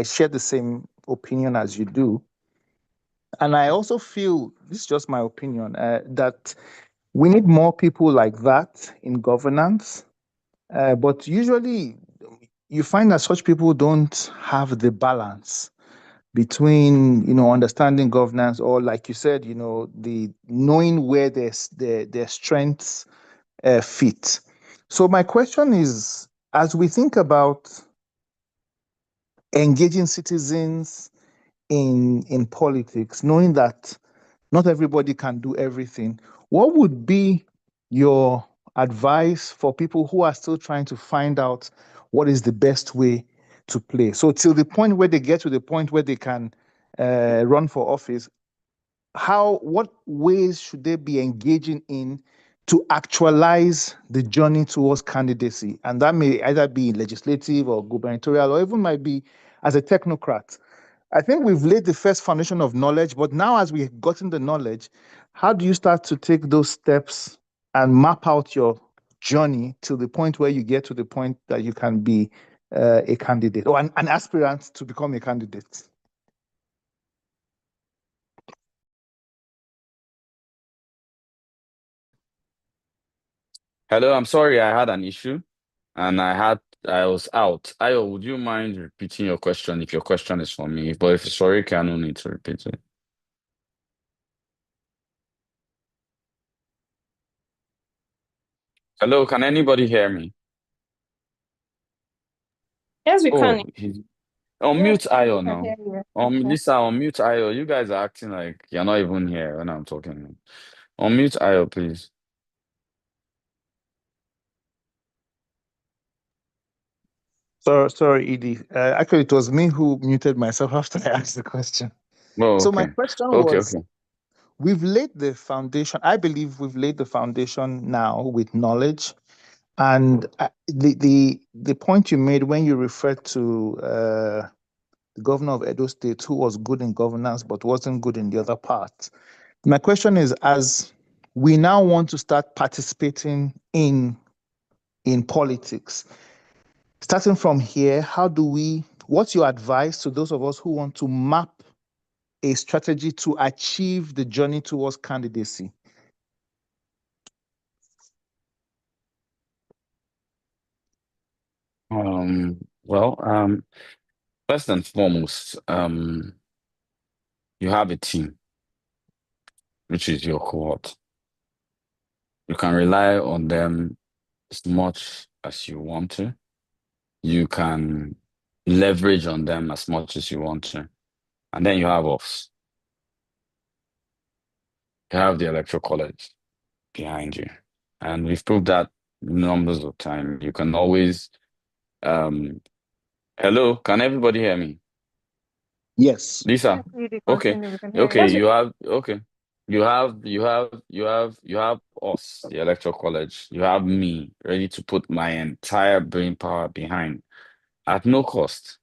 share the same opinion as you do. And I also feel, this is just my opinion, that we need more people like that in governance. But usually you find that such people don't have the balance between, understanding governance or, like you said, the knowing where their strengths fit. So my question is, as we think about engaging citizens in politics, knowing that not everybody can do everything, what would be your advice for people who are still trying to find out what is the best way to play? So till the point where they get to the point where they can run for office, what ways should they be engaging in to actualize the journey towards candidacy? And that may either be legislative or gubernatorial, or even might be as a technocrat. I think we've laid the first foundation of knowledge, but now as we've gotten the knowledge, how do you start to take those steps and map out your journey to the point where you get to the point that you can be a candidate or an aspirant to become a candidate? Hello, I'm sorry I had an issue and I was out. Ayo, would you mind repeating your question if your question is for me? But if it's for you, I no need to repeat it. Hello, can anybody hear me? Yes, we Oh, can. he's Yes, unmute Ayo I can now. hear you. Lisa, unmute Ayo. You guys are acting like you're not even here when I'm talking. Unmute Ayo, please. Sorry, Edie. Actually, it was me who muted myself after I asked the question. Oh, So my okay. question Okay, was, okay. we've laid the foundation. I believe we've laid the foundation now with knowledge. And the point you made when you referred to the governor of Edo State, who was good in governance but wasn't good in the other part. My question is, as we now want to start participating in politics, starting from here, what's your advice to those of us who want to map a strategy to achieve the journey towards candidacy? Well, first and foremost, you have a team, which is your cohort. You can rely on them as much as you want to. You can leverage on them as much as you want to. And then you have us. You have the electoral college behind you. And we've proved that numbers of time. You can always hello, can everybody hear me? Yes. Lisa? Yes, Edie, Okay. continue. We can hear Okay, you. you have okay. You have us, the electoral college. You have me ready to put my entire brain power behind at no cost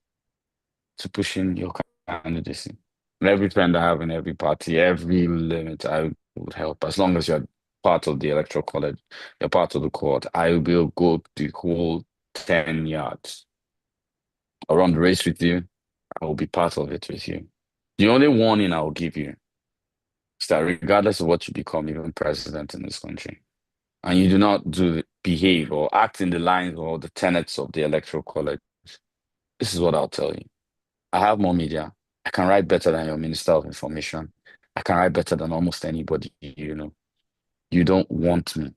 to push in your candidacy. And every friend I have in every party, every limit, I would help. As long as you're part of the electoral college, you're part of the court, I will go the whole 10 yards. I'll run the race with you. I will be part of it with you. The only warning I will give you is that regardless of what you become, even president in this country, and you do not behave or act in the lines or the tenets of the electoral college, this is what I'll tell you. I have more media. I can write better than your Minister of Information. I can write better than almost anybody you know. You don't want me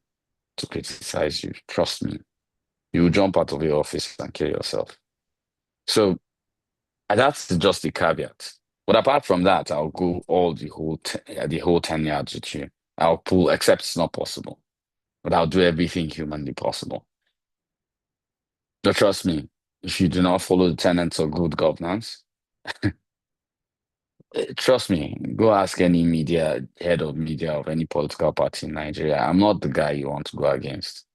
to criticize you. Trust me. You will jump out of your office and kill yourself. So that's just the caveat. But apart from that, I'll go all the whole 10 yards with you. I'll pull, except it's not possible. But I'll do everything humanly possible. But trust me, if you do not follow the tenets of good governance, trust me, go ask any head of media of any political party in Nigeria. I'm not the guy you want to go against.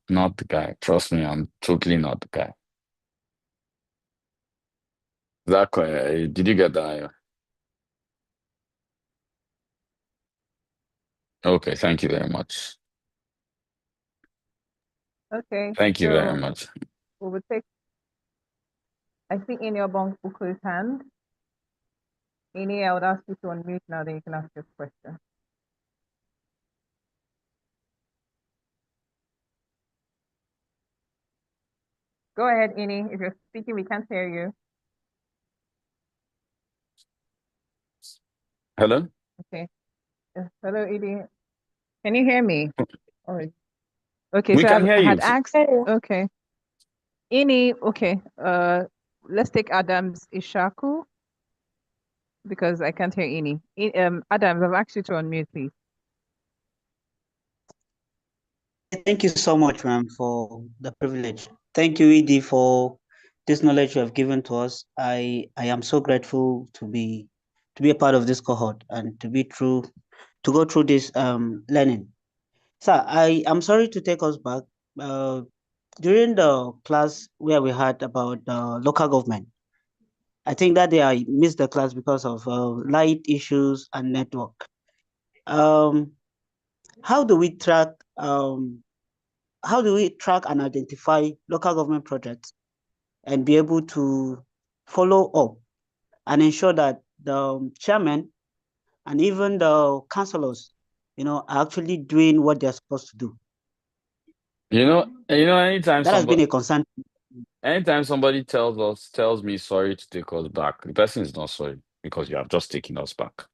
Not the guy. Trust me, I'm totally not the guy. Did you get that? Okay, thank you very much. Okay, Thank you very so much. we will take, I think in your bong Buku's hand. Ini, I would ask you to unmute now, then you can ask your question. Go ahead, Ini. If you're speaking, we can't hear you. Hello? Okay. Hello, Edie. Can you hear me? All right. Okay, We so can hear I you. had asked, okay. Ini, okay. Let's take Adams Ishaku because I can't hear Ini. Adams, I've asked you to unmute, please. Thank you so much, ma'am, for the privilege. Thank you, Edie, for this knowledge you have given to us. I am so grateful to be a part of this cohort and to go through this learning. Sir, I am sorry to take us back. During the class where we had about local government, I think that day I missed the class because of light issues and network. How do we track and identify local government projects and be able to follow up and ensure that the chairman and even the councillors, are actually doing what they're supposed to do? Anytime That has been a concern. anytime somebody tells me sorry to take us back, the person is not sorry because you have just taken us back.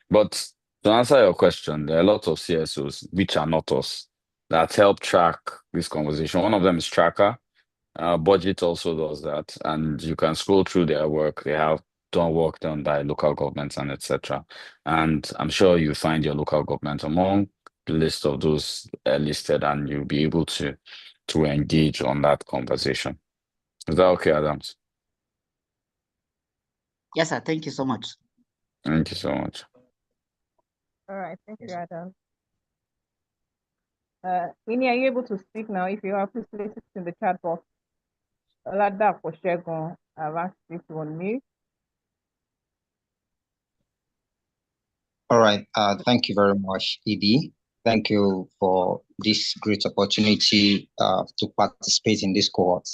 But to answer your question, there are a lot of CSOs, which are not us, that help track this conversation. One of them is Tracker. Budget also does that. And you can scroll through their work. They have done work done by local governments and etc. And I'm sure you find your local government among the list of those listed, and you'll be able to engage on that conversation. Is that okay, Adams? Yes, sir. Thank you so much. Thank you so much. All right, thank you, Adam. Ini, are you able to speak now? If you are, please place it in the chat box. Olada for Shegun, I've asked you to unmute. All right. Thank you very much, Edie. Thank you for this great opportunity to participate in this cohort.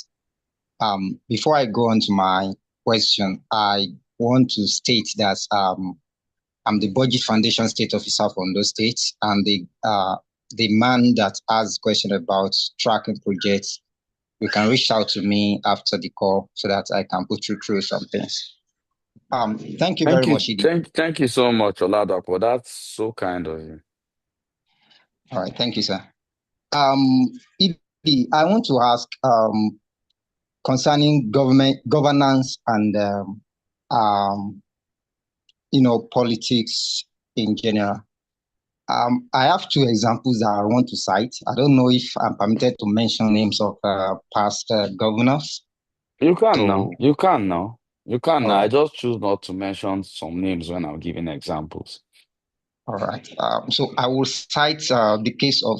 Before I go on to my question, I want to state that I'm the Budget Foundation State Officer for Ondo State, and the man that asked question about tracking projects, you can reach out to me after the call so that I can put you through some things. Thank you very much, Edie. Thank you so much, Oladapo. That's so kind of you. All right, thank you, sir. Ibi, I want to ask concerning governance and politics in general. I have two examples that I want to cite. I don't know if I'm permitted to mention names of past governors. You can So, now. You can now. You can all now. I right, just choose not to mention some names when I'm giving examples. all right. So I will cite the case of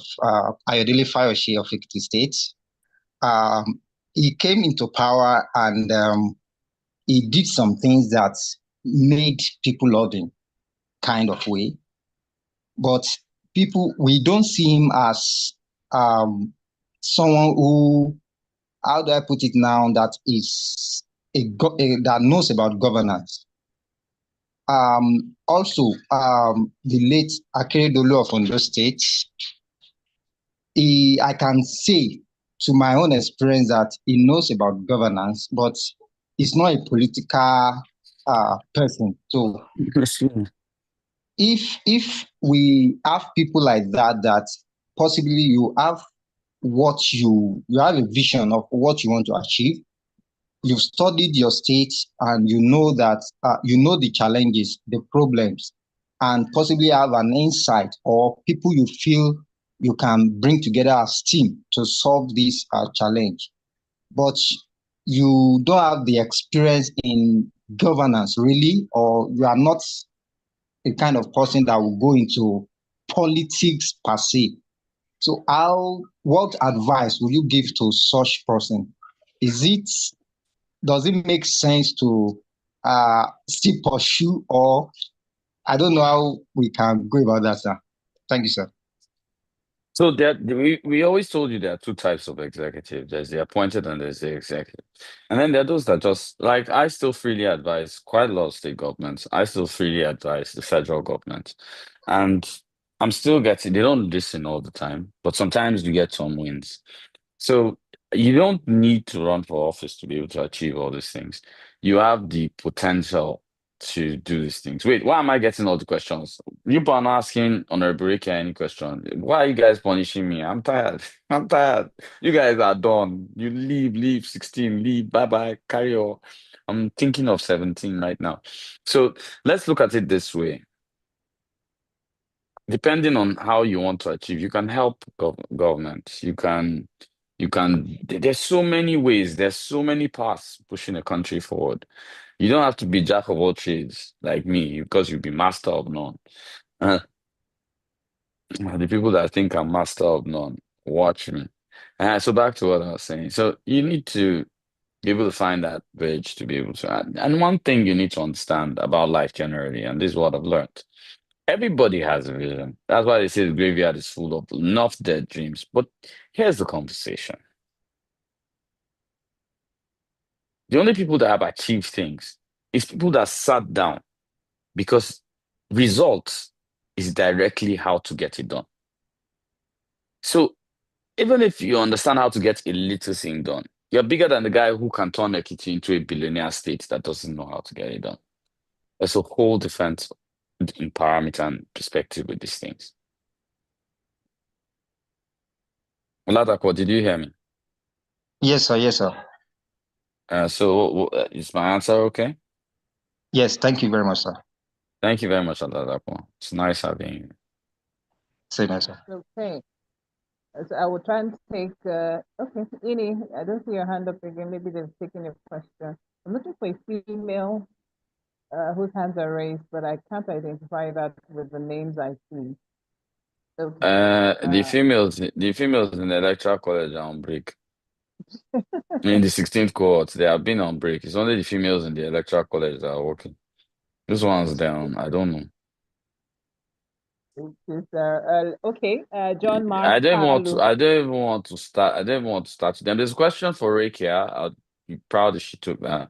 Ayodele Fayose of Ekiti State. He came into power and he did some things that made people love him, kind of way. But we don't see him as someone who, how do I put it now, that is that knows about governance. Also, the late Akeredolu of Ondo State, I can say to my own experience that he knows about governance, but he's not a political person. So if we have people like that possibly you have you have a vision of what you want to achieve. You've studied your state and you know that you know the challenges, the problems, and possibly have an insight or people you feel you can bring together as team to solve this challenge. But you don't have the experience in governance really, or you are not a kind of person that will go into politics per se. So what advice would you give to such person? Does it make sense to still pursue, or I don't know how we can go about that, sir? Thank you, sir. So we always told you there are two types of executive. There's the appointed and there's the executive. And then there are those that just like I still freely advise quite a lot of state governments. I still freely advise the federal government. And I'm still getting they don't listen all the time, but sometimes you get some wins. So you don't need to run for office to be able to achieve all these things. You have the potential to do these things. Wait, why am I getting all the questions? You are not asking Honorable Rika any question. Why are you guys punishing me? I'm tired. I'm tired. You guys are done. You leave 16, leave, bye-bye, carry on. I'm thinking of 17 right now. So let's look at it this way. Depending on how you want to achieve, you can help government. There's so many ways, there's so many paths pushing a country forward. You don't have to be jack of all trades like me because you'll be master of none. Uh, the people that think I'm master of none, watch me. So back to what I was saying. So you need to be able to find that bridge to be able to add. And one thing you need to understand about life generally, and this is what I've learned. Everybody has a vision. That's why they say the graveyard is full of enough dead dreams. But here's the conversation. The only people that have achieved things is people that sat down because results is directly how to get it done. So even if you understand how to get a little thing done, you're bigger than the guy who can turn Ekiti into a billionaire state that doesn't know how to get it done. There's a whole different in parameter and perspective with these things. Oladako, did you hear me? Yes, sir. Yes, sir. So is my answer okay? Yes, thank you very much, sir. Thank you very much, Oladako. It's nice having you. Same as, sir. Okay. So I will try and take, okay, Ini, I don't see your hand up again. Maybe they've taken your question. I'm looking for a female whose hands are raised, but I can't identify that with the names I see. Okay. The females in the electoral college are on break. In the 16th cohort, they have been on break. It's only the females in the electoral college that are working. This one's down. I don't know. Okay, John Mark. I don't even want to start. I don't even want to start with them. There's a question for Rick here. I'll be proud if she took that.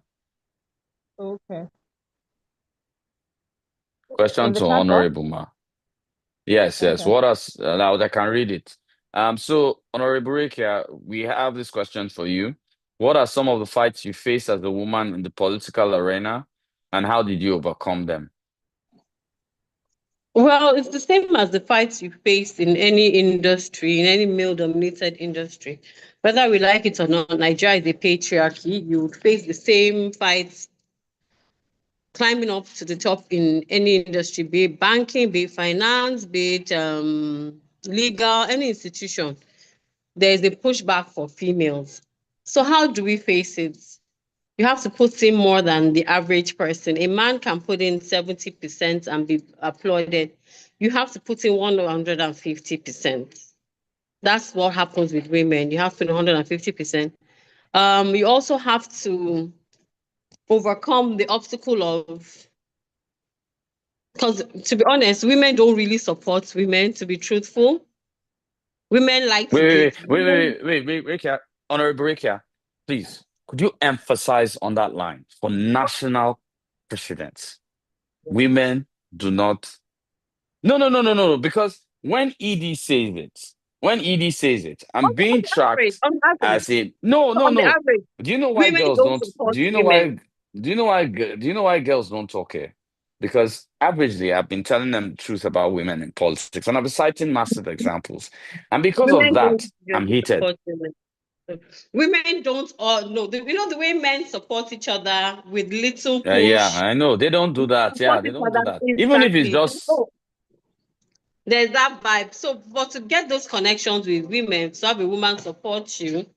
Okay. Question to Honorable Ma. Yes. Okay. What else? Now I can read it. So Honorable Rick here, we have this question for you. What are some of the fights you faced as a woman in the political arena, and how did you overcome them? Well, it's the same as the fights you face in any industry, in any male-dominated industry. Whether we like it or not, Nigeria is a patriarchy. You would face the same fights climbing up to the top in any industry, be it banking, be it finance, be it legal, any institution. There is a pushback for females. So how do we face it? You have to put in more than the average person. A man can put in 70% and be applauded. You have to put in 150%. That's what happens with women. You have to put 150%. You also have to overcome the obstacle of, because to be honest, women don't really support women, to be truthful. Women like to Wait, date. wait, wait, wait, wait, wait, wait, Rekia. Honorable Rekia, please, could you emphasize on that line for national presidents? Women do not. No, because when ED says it, I'm being tracked On as average, a no, no, on the no. average, Do you know why women girls don't don't? support Do you know why? women. Do you know why girls don't talk here? Because averagely, I've been telling them the truth about women in politics, and I've been citing massive examples, and because of Women don't that, I'm usually heated. support women. Women don't all no. You know the way men support each other with little Yeah, push, I know they don't do that. Yeah, support they each don't do other that. Even if it's instantly. just Oh, there's that vibe. So, but to get those connections with women, to have a woman support you,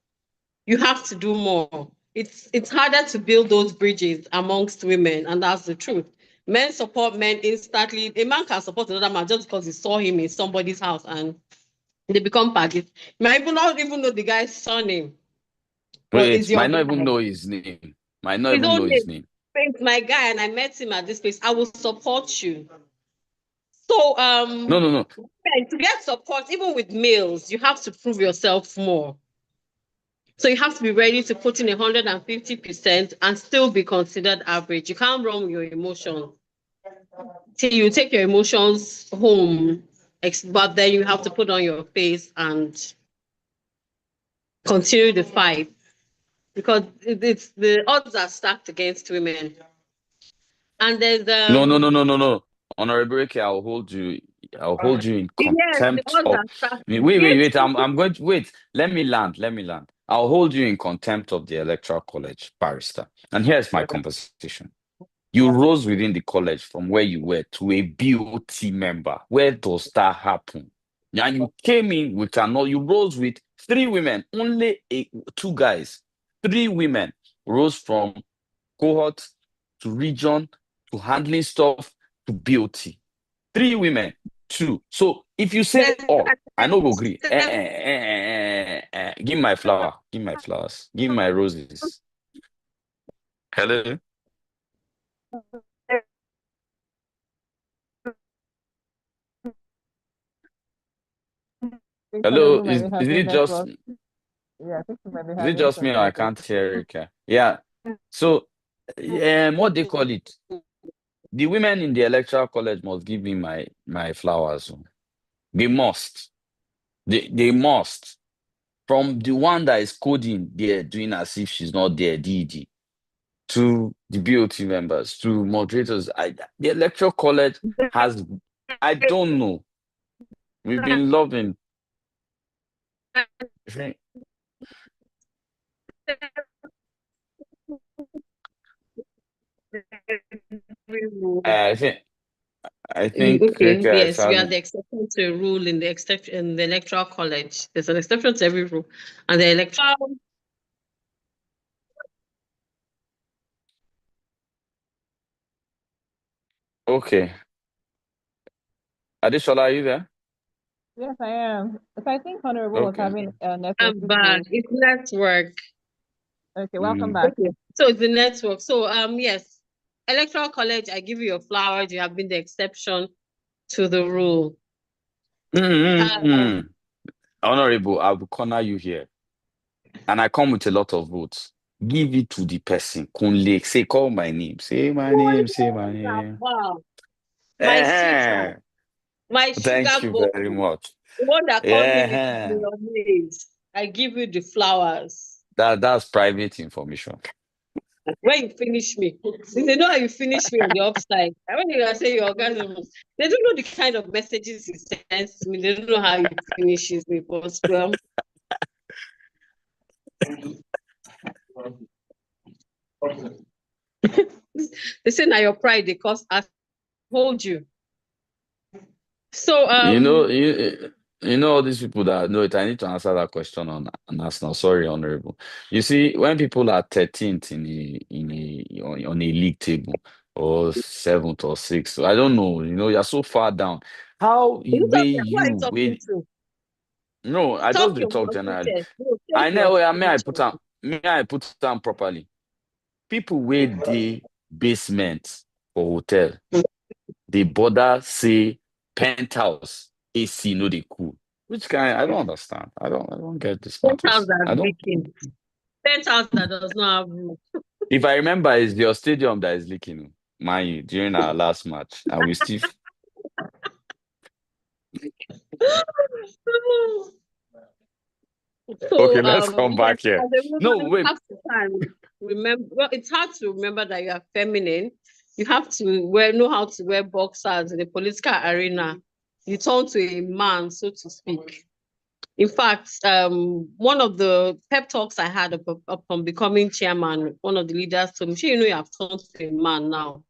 you have to do more. It's harder to build those bridges amongst women, and that's the truth. Men support men instantly. A man can support another man just because he saw him in somebody's house and they become parties. You might even not even know the guy's surname, but it's wait, your might not even guy. know his name. Might not His even own know name. his name. It's my guy, and I met him at this place. I will support you. So No, no, no. to get support, even with males, you have to prove yourself more. So you have to be ready to put in 150% and still be considered average. You can't run with your emotions. Till you take your emotions home, but then you have to put on your face and continue the fight because it's the odds are stacked against women. And there's No, no, no, no, no, no. Honorable Ike, I'll hold you in yes, the contempt odds of are stacked wait, against I'm going to wait. Let me land. Let me land. I'll hold you in contempt of the Electoral College, barrister. And here's my conversation. You rose within the college from where you were to a BOT member. Where does that happen? And you came in with you rose with three women, two guys, three women rose from cohort to region to handling stuff to BOT. Three women, two. So if you say all, I know go agree. Give me my flower. Give me my flowers. Give me my roses. Hello. think Hello. Honorable might be Is having it just network. Yeah, I think he might be is it having just some me or I network can't issues. hear Rika? Yeah. So what they call it? The women in the electoral college must give me my flowers. They must. They must. From the one that is coding there, doing as if she's not there, DD, to the BOT members, to moderators. The electoral college has, I don't know. We've been loving. I think Okay, Rika is yes, we are having. the exception to a rule in the exception in the electoral college. There's an exception to every rule, and the electoral. Okay. Adishola, are you there? Yes, I am. So I think Honorable was Okay. having a network I'm back. issue. It's network. Okay, welcome Mm. back. Okay, so it's the network. So yes, electoral college. I give you your flowers. You have been the exception to the rule. Mm. Honorable, I will corner you here. And I come with a lot of votes. Give it to the person. Kunle, say, call my name. Say my name. Say my name. Wow, my Eh, sweetheart, my thank sugar you boy, very much. the one that called me Yeah, your name. I give you the flowers. that's private information. When you finish me, if they know how you finish me on the upside, and when you are saying your orgasm, they don't know the kind of messages he sends to me. They don't know how he finishes me. But well, they say now your pride they cause us hold you. So you know all these people that know it. I need to answer that question on us now. Sorry, Honorable. You see, when people are 13th on a league table or 7th or 6th, I don't know. You know, you're so far down. How you way who are you you talking way to? no, I just Talk dey your talk generally. nonsense. No, take I your know. position. May I put them properly. People wey dey basement for hotel. They bother say penthouse AC no dey cool. Which kind? I don't understand. I don't get this Penthouse matters. I that's don't. leaking. Penthouse that does not have roof. If I remember, it's your stadium that is leaking. Mind you, during our last match, and we still. Okay, So let's come yes, back here. as a woman, No, you wait. have to try and remember. Well, it's hard to remember that you are feminine. You have to know how to wear boxers in the political arena. You turn to a man, so to speak. In fact, one of the pep talks I had upon becoming chairman, one of the leaders told me, "Sure, you know you have turned to a man now.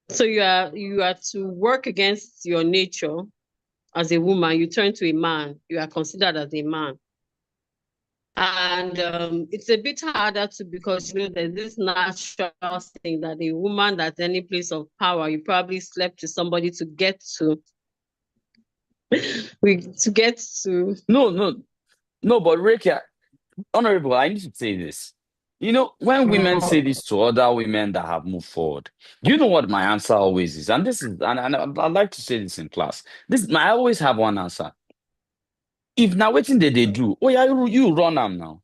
So you are to work against your nature as a woman. You turn to a man. You are considered as a man." And it's a bit harder to because there's this natural thing that a woman that's any place of power, you probably slept with somebody to get to to get to No, but Rekia, Honorable, I need to say this. You know, when women say this to other women that have moved forward, you know what my answer always is? And this is, and I like to say this in class. I always have one answer. If now waiting they do, oh yeah, you run them now.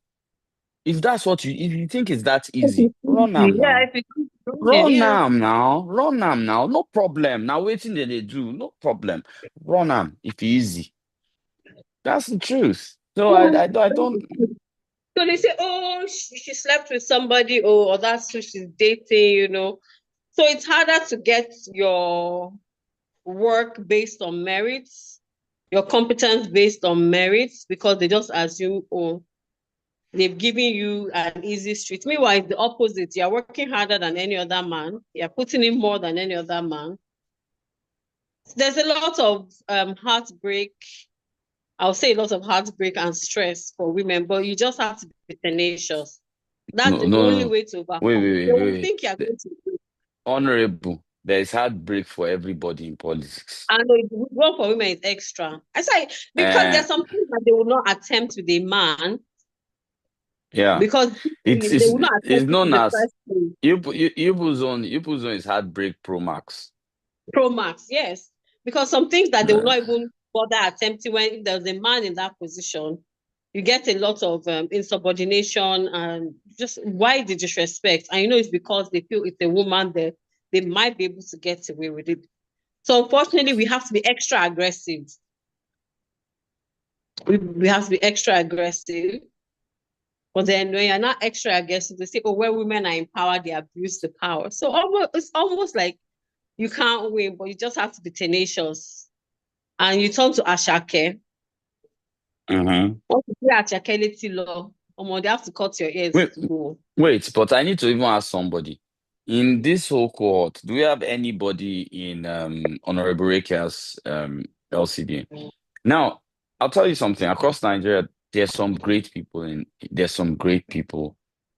If that's what if you think it's that easy, run them yeah, now. if it's running, Run yeah. them now. Run them now. No problem. Now waiting they do, no problem. Run them if easy. That's the truth. So I don't. So they say, oh, she slept with somebody, oh, or that's who she's dating. So it's harder to get your work based on merits, your competence based on merits, because they just assume, oh, they've given you an easy street. Meanwhile, it's the opposite. You're working harder than any other man. You're putting in more than any other man. There's a lot of heartbreak. I'll say a lot of heartbreak and stress for women, but you just have to be tenacious. That's No, the no, only no. way to overcome. Wait, wait, They wait, will wait, think you're wait. going to do. Honorable, there is heartbreak for everybody in politics. And the work for women is extra. I say because there's some things that they will not attempt with a man Yeah, because it's they it's will not it's attempt it in known the as first place. Ibu zone is heartbreak pro max. Pro Max, yes. Because some things that they will Yeah. not even bother attempting when there's a man in that position, you get a lot of insubordination and just why the disrespect. And it's because they feel it's a woman there, they might be able to get away with it. So unfortunately, we have to be extra aggressive. We have to be extra aggressive. But then when you're not extra aggressive, they say, oh, when women are empowered, they abuse the power. So it's almost like you can't win, but you just have to be tenacious. And you turn to Ashake. Mm-hmm. Once you say Ashake Leti law, they have to cut your ears Wait, to go. wait, but I need to even ask somebody. In this whole cohort, do we have anybody in Honorable Rekia's LCD? Now, I'll tell you something. Across Nigeria, there's some great people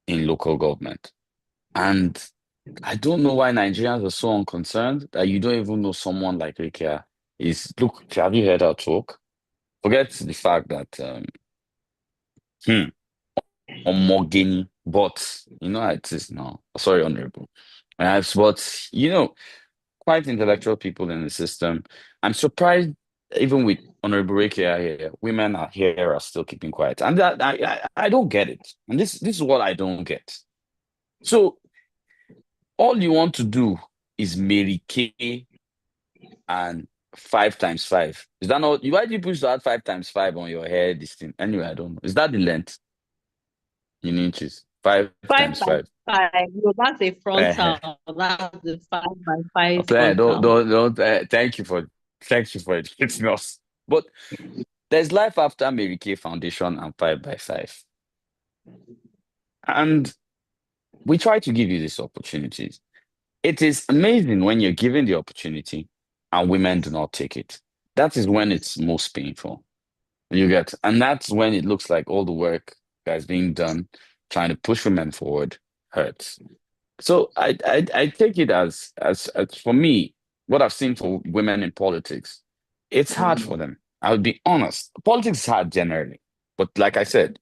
in local government. And I don't know why Nigerians are so unconcerned that you don't even know someone like Rekia is. Look, have you heard her talk? Forget the fact that Omogeni, but you know how it is now. Sorry, Honorable. But quite intellectual people in the system. I'm surprised, even with Honorable Rekia here, women are here are still keeping quiet, and that I don't get it. And this is what I don't get. So all you want to do is Mary Kay and 5 times 5. Is that not? Why do you push to add 5 times 5 on your hair? This thing. Anyway, I don't know. Is that the length in inches? 5 5 times by 5. 5. No, that's a Eh, frontal. That's the 5 by 5 Don't, frontal. don't, thank you for educating us. But there's life after Mary Kay Foundation and 5 by 5. And we try to give you these opportunities. It is amazing when you're given the opportunity and women do not take it. That is when it's most painful. You get, and that's when it looks like all the work that's being done trying to push women forward hurts. So I take it as for me, what I've seen for women in politics, it's hard for them. I would be honest. Politics is hard generally, but like I said,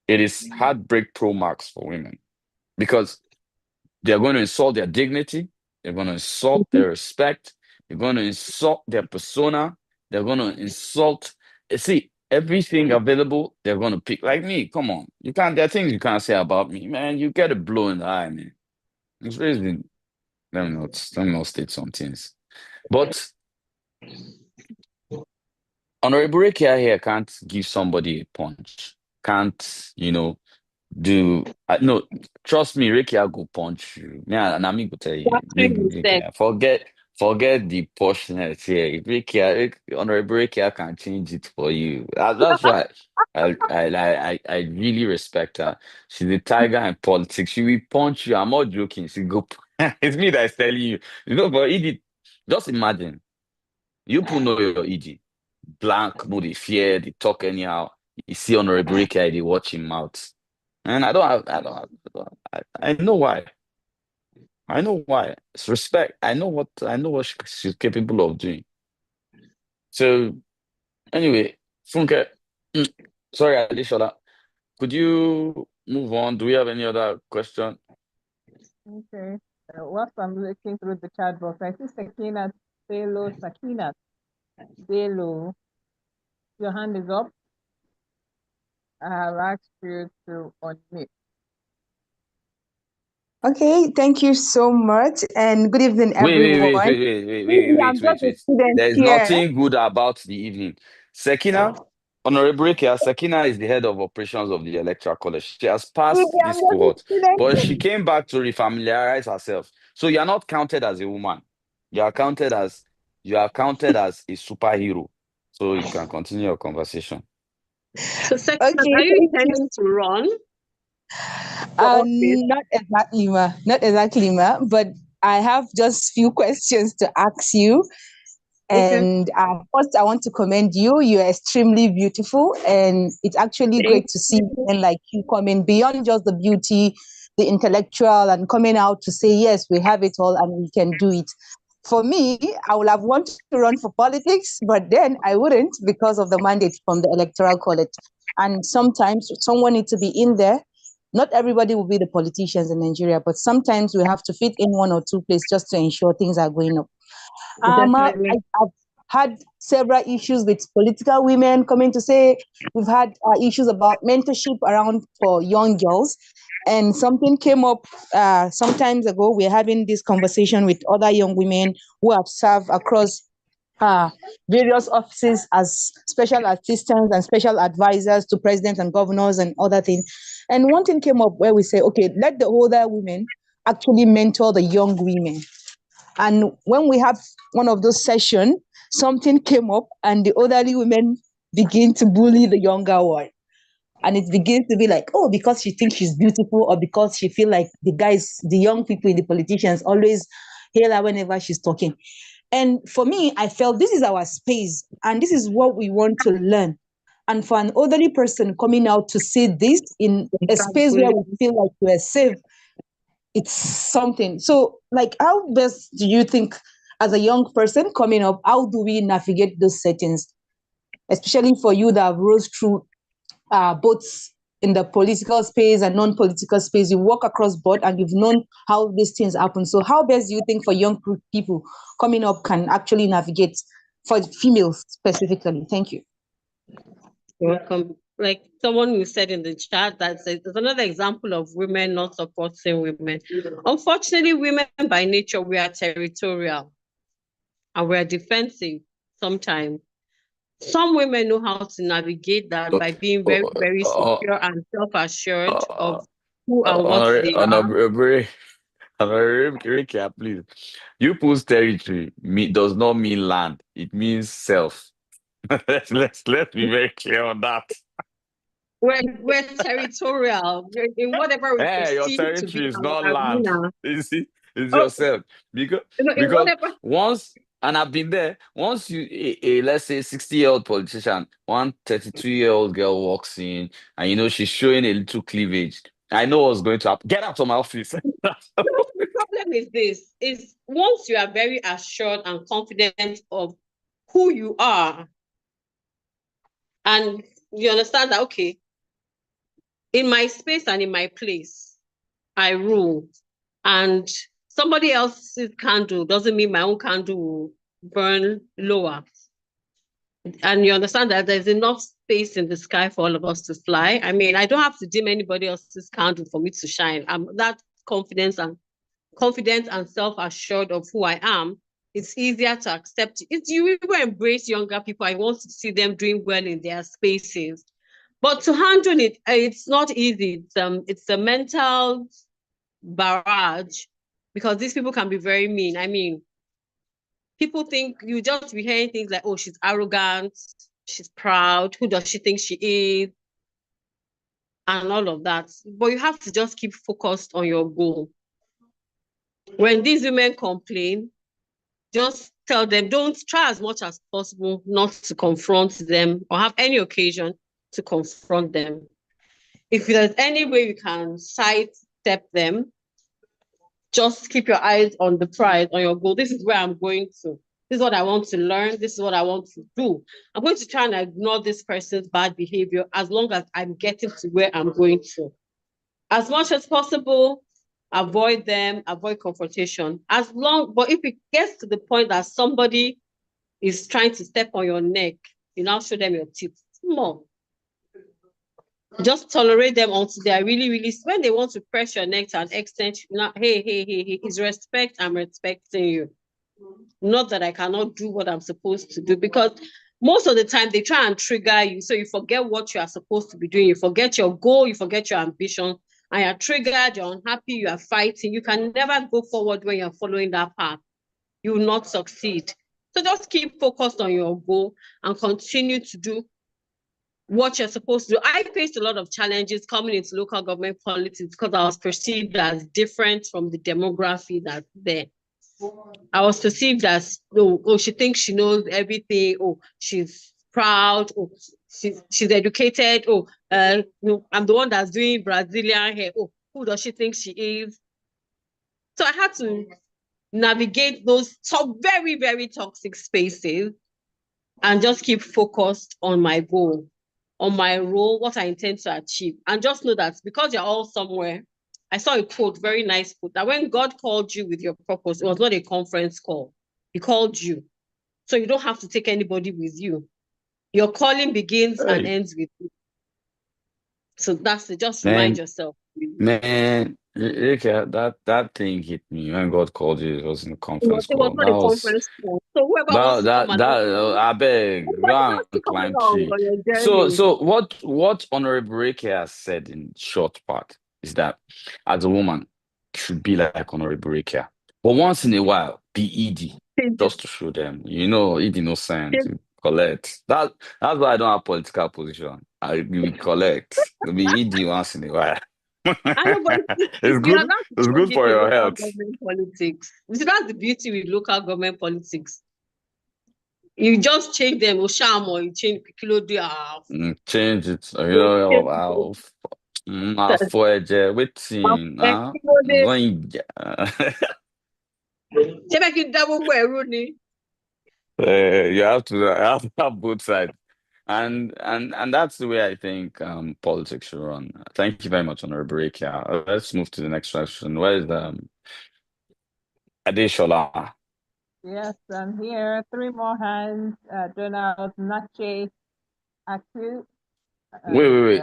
it is heartbreak pro marks for women because they're going to insult their dignity, they're going to insult their respect, they're going to insult their persona, they're going to insult. See, everything available, they're going to pick. Like me, come on, you can't. There are things you can't say about me, man. You get a blow in the eye, man. It's really. Let me not state some things. But Honorable Rekia here can't give somebody a punch. Can't, do no, trust me, Rekia go punch you. Yeah, and I'm go tell you, That's what you said. Rekia, forget the poshness here. If Honorable Rekia can change it for you. That's why I really respect her. She's a tiger in politics. She will punch you. I'm not joking. She go. It's me that's telling you. But Edith, just imagine. You put know your ED. Blank, no, they fear, they talk anyhow. You see Honorable Rekia, they watch him out. And I know why. I know why. It's respect. I know what she's capable of doing. So anyway, Funke, sorry, Adishola. Could you move on? Do we have any other question? Okay. Whilst I'm looking through the chat box, I see Sakina Belo, your hand is up. I have asked you to unmute. Okay, thank you so much, and good evening, everyone. I'm just a Wait. student There is here. nothing good about the evening. Sakina, Honorable Rekia, Sakina is the head of operations of the Electoral College. She has passed I'm this just a cohort, student. but she came back to refamiliarize herself. So you're not counted as a woman. You are counted as a superhero. So you can continue your conversation. So, second, Okay, are you thank you. intending to run for office? Not exactly, ma. But I have just few questions to ask you. Okay. And first, I want to commend you. You are extremely beautiful, and it's actually great to see men like you coming beyond just the beauty, the intellectual, and coming out to say, yes, we have it all and we can do it. For me, I would have wanted to run for politics, but then I wouldn't because of the mandate from the Electoral College. And sometimes someone needs to be in there. Not everybody will be the politicians in Nigeria, but sometimes we have to fit in one or two places just to ensure things are going up. I've had several issues with political women coming to say we've had issues about mentorship around for young girls. And something came up some times ago. We're having this conversation with other young women who have served across various offices as special assistants and special advisors to presidents and governors and other things. And one thing came up where we say, okay, let the older women actually mentor the young women. And when we have one of those sessions, something came up and the elderly women begin to bully the younger one. And it begins to be like, oh, because she thinks she's beautiful or because she feel like the young people, the politicians always hail her whenever she's talking. And for me, I felt this is our space and this is what we want to learn. And for an elderly person coming out to say this in a space where we feel like we're safe, it's something. So, like, how best do you think, as a young person coming up, how do we navigate those settings, especially for you that have rose through both in the political space and non-political space? You walk across board and you've known how these things happen. So, how best do you think for young people coming up can actually navigate for females specifically? Thank you. You're welcome. Like someone who said in the chat, that says there's another example of women not supporting women. Unfortunately, women by nature, we are territorial and we're defensive sometimes. Some women know how to navigate that by being very, very secure and self-assured of who and what they are. Recap, please. You put territory does not mean land. It means self. Let's be very clear on that. We're territorial. We're in whatever we Hey, your perceive to be territory is our not land. arena. You see, it's Oh, yourself. Because in because whatever. once, and I've been there, once let's say 60-year-old politician, one 32-year-old girl walks in and she's showing a little cleavage. I know what's going to happen. Get out of my office. No, the problem is this: is once you are very assured and confident of who you are, and you understand that, okay, in my space and in my place, I rule, and somebody else's candle doesn't mean my own candle will burn lower. And you understand that there's enough space in the sky for all of us to fly. I mean, I don't have to dim anybody else's candle for me to shine. I'm that confident and self-assured of who I am. It's easier to accept. You even embrace younger people. I want to see them doing well in their spaces. But to handle it, it's not easy. It's a mental barrage because these people can be very mean. I mean, people think you just be hearing things like, oh, she's arrogant, she's proud, who does she think she is? And all of that. But you have to just keep focused on your goal. When these women complain, just tell them, don't try as much as possible not to confront them or have any occasion to confront them. If there's any way you can sidestep them, just keep your eyes on the prize, on your goal. This is where I'm going to. This is what I want to learn. This is what I want to do. I'm going to try and ignore this person's bad behavior as long as I'm getting to where I'm going to. As much as possible, avoid them, avoid confrontation. But if it gets to the point that somebody is trying to step on your neck, you now show them your teeth. More. Just tolerate them until they are really, really, when they want to press your neck to an extent, hey, it's respect, I'm respecting you. Not that I cannot do what I'm supposed to do, because most of the time they try and trigger you. So you forget what you are supposed to be doing. You forget your goal, you forget your ambition, and you're triggered, you're unhappy, you are fighting. You can never go forward when you're following that path. You will not succeed. So just keep focused on your goal and continue to do what you're supposed to do. I faced a lot of challenges coming into local government politics because I was perceived as different from the demography that's there. I was perceived as, oh, she thinks she knows everything. Oh, she's proud. Oh, she's educated. Oh, I'm the one that's doing Brazilian hair. Oh, who does she think she is? So I had to navigate those very, very toxic spaces and just keep focused on my goal, on my role, what I intend to achieve. And just know that because you're all somewhere, I saw a quote, very nice quote, that when God called you with your purpose, it was not a conference call. He called you. So you don't have to take anybody with you. Your calling begins and ends with you. So that's it. Just remind yourself. Man, that thing hit me when God called you. It was in a conference It was call. not a conference call. So whoever wants to come along, I beg, but go has to and come climb along tree. on your So journey. what Honorable Reke has said in short part is that as a woman, you should be like Honorable Reke. But once in a while, be ED. Just to show them, ED no sense. You collect. That's why I don't have political position. I will collect. Be ED once in a while. I know, but It's good. that's It's the good beauty for in your local health. government politics. See, that's the beauty with local government politics. You just change them, Osham, or you change Kilo Change it. Waiting. You have to have both sides. And that's the way I think politics should run. Thank you very much, Honorable Reke. Let's move to the next question. Where is Adeshola? Yes, I'm here. 3 more hands. Donald Nache Aku. Wait.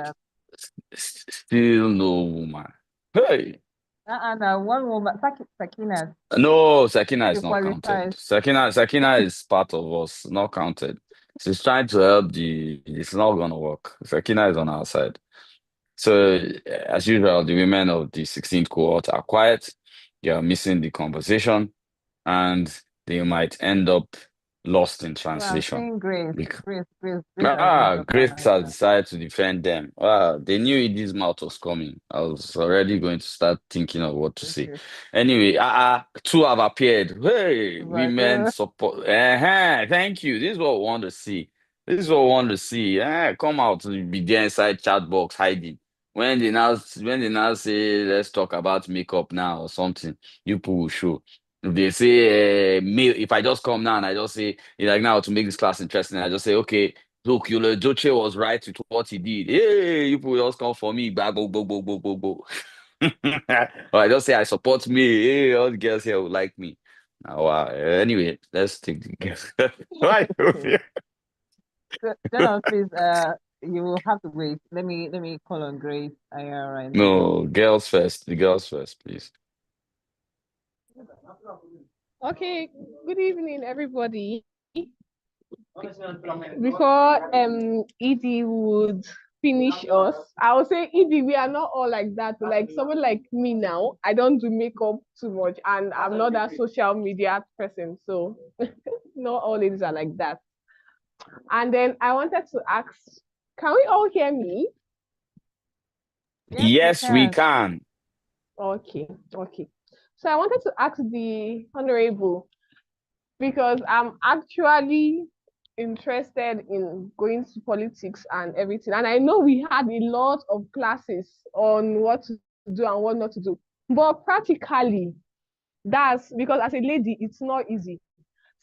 Still no woman. Hey. No, one woman. Sakina. No, Sakina She is not qualifies. counted. Sakina is part of us, not counted. She's trying to help it's not gonna work. Sakina is on our side. So, as usual, the women of the 16th cohort are quiet. They are missing the conversation, and they might end up lost in Well, I'm translation. saying Grace. Bec- Grace has brought up Grace has our decided to defend them. They knew this mouth was coming. I was already going to start thinking of what to say. issue. Anyway, two have appeared. Hey, But, women support. Thank you. This is what we want to see. This is what we want to see. Come out and be there inside chat box hiding. When they now say let's talk about makeup now or something, you people will show. If they say if I just come now and I just say like now to make this class interesting, I just say okay, look, Yule Doche was right with what he did. Hey, you people just come for me, bag, bo, bo, bo, bo, bo, bo. Or I just say I support me. Hey, all the girls here would like me. Wow. Anyway, let's take the girls. Right over here. General, please, you will have to wait. Let me call on Grace right now. No, girls first. The girls first, please. Okay, good evening, everybody. Before Edie would finish us, I would say, Edie, we are not all like that. Like someone like me now, I don't do makeup too much, and I'm not that social media person, so not all ladies are like that. And then I wanted to ask, can we all hear me? Yes, we can. Okay. So I wanted to ask the Honorable, because I'm actually interested in going to politics and everything. And I know we had a lot of classes on what to do and what not to do. But practically, that's because as a lady, it's not easy.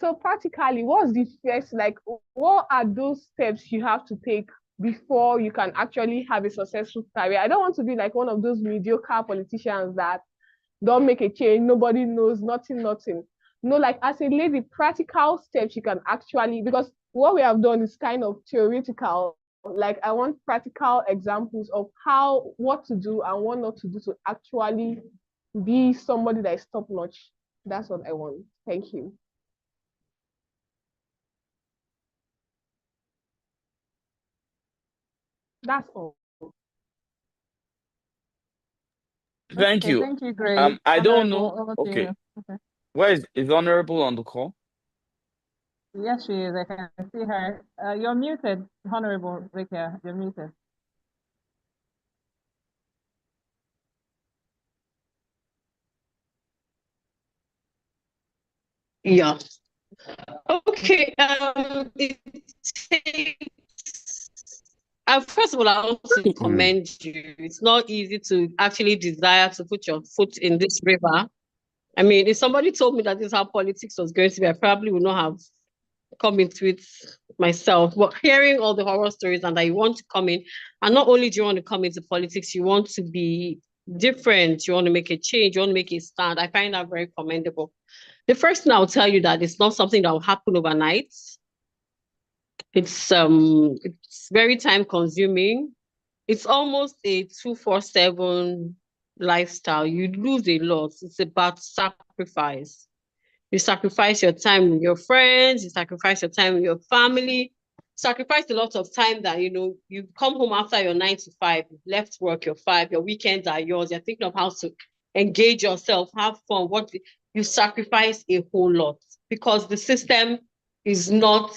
So practically, what's the first, like, what are those steps you have to take before you can actually have a successful career? I don't want to be like one of those mediocre politicians that don't make a change, nobody knows, nothing. No, like as a lady, practical steps you can actually, because what we have done is kind of theoretical. Like I want practical examples of what to do and what not to do to actually be somebody that is top notch. That's what I want. Thank you. That's all. Thank you. Thank you, Grace. I don't know. Over to Okay. you. Okay. Where is Honorable on the call? Yes, she is. I can see her. You're muted, Honorable Rika. You're muted. Yeah. Okay. First of all, I want to commend you. It's not easy to actually desire to put your foot in this river. I mean, if somebody told me that this is how politics was going to be, I probably would not have come into it myself. But hearing all the horror stories and that you want to come in, and not only do you want to come into politics, you want to be different, you want to make a change, you want to make a stand. I find that very commendable. The first thing I'll tell you that it's not something that will happen overnight. It's very time consuming. It's almost a 2-4-7 lifestyle. You lose a lot. It's about sacrifice. You sacrifice your time with your friends, you sacrifice your time with your family, sacrifice a lot of time that, you come home after your 9 to 5, you've left work, your 5, your weekends are yours, you're thinking of how to engage yourself, have fun. You sacrifice a whole lot because the system is not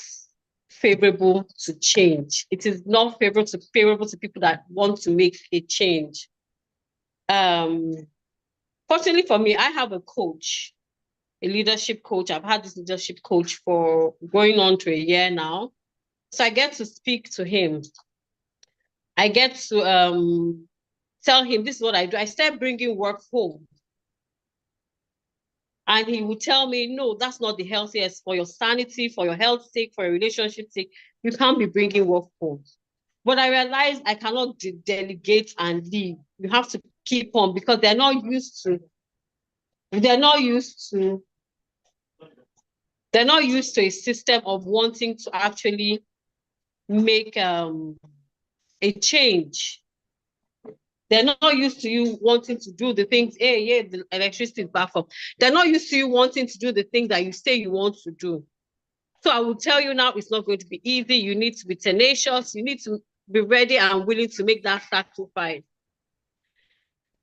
favorable to change. It is not favorable to people that want to make a change. Fortunately for me, I have a coach, a leadership coach. I've had this leadership coach for going on to a year now. So I get to speak to him. I get to tell him, this is what I do. I start bringing work home. And he would tell me, no, that's not the healthiest. For your sanity, for your health's sake, for your relationship's sake, you can't be bringing work home. But I realized I cannot delegate and leave. You have to keep on because they're not used to a system of wanting to actually make a change. They're not used to you wanting to do the things, the electricity is back up. They're not used to you wanting to do the things that you say you want to do. So I will tell you now, it's not going to be easy. You need to be tenacious. You need to be ready and willing to make that sacrifice.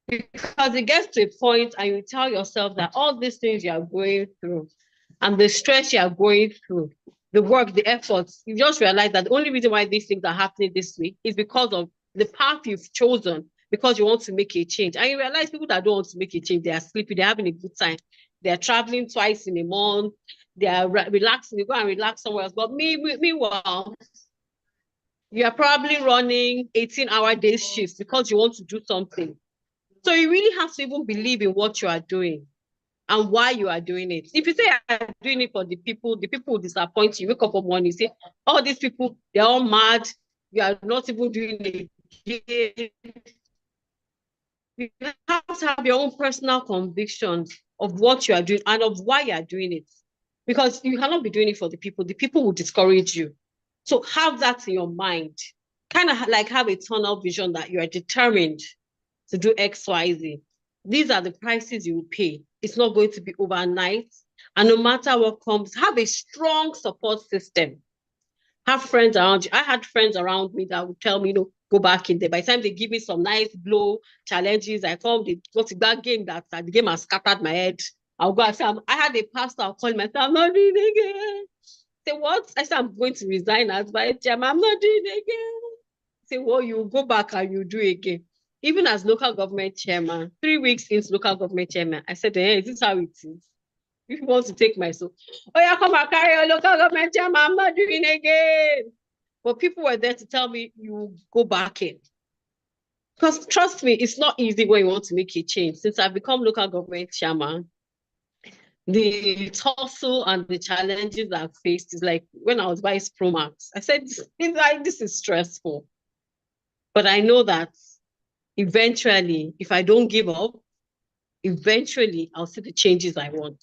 Because it gets to a point and you tell yourself that all these things you are going through and the stress you are going through, the work, the efforts, you just realize that the only reason why these things are happening this way is because of the path you've chosen, because you want to make a change. And you realize people that don't want to make a change, they are sleeping, they're having a good time. They're traveling twice in a month, they are relaxing, they go and relax somewhere else. But meanwhile, you are probably running 18-hour day shifts because you want to do something. So you really have to even believe in what you are doing and why you are doing it. If you say I'm doing it for the people will disappoint you. You wake up one morning, you say, all these people, they're all mad. You are not even doing it. You have to have your own personal convictions of what you are doing and of why you are doing it. Because you cannot be doing it for the people. The people will discourage you. So have that in your mind. Kind of like have a tunnel vision that you are determined to do X, Y, Z. These are the prices you will pay. It's not going to be overnight. And no matter what comes, have a strong support system. Have friends around you. I had friends around me that would tell me, go back in there. By the time they give me some nice blow challenges, I come, they go to that game that the game has scattered my head. I'll go and say, I had a pastor, I'll call myself, I'm not doing it again. Say, what? I said, I'm going to resign as vice chairman. I'm not doing it again. Say, well, you go back and you do it again. Even as local government chairman, 3 weeks into local government chairman, I said, hey, is this how it is? If you want to take my soul, oh yeah, come and carry your local government chairman, I'm not doing it again. But people were there to tell me, you go back in. Because trust me, it's not easy when you want to make a change. Since I've become local government chairman, the tussle and the challenges I've faced is like when I was vice promax. I said, this is stressful. But I know that eventually, if I don't give up, eventually I'll see the changes I want.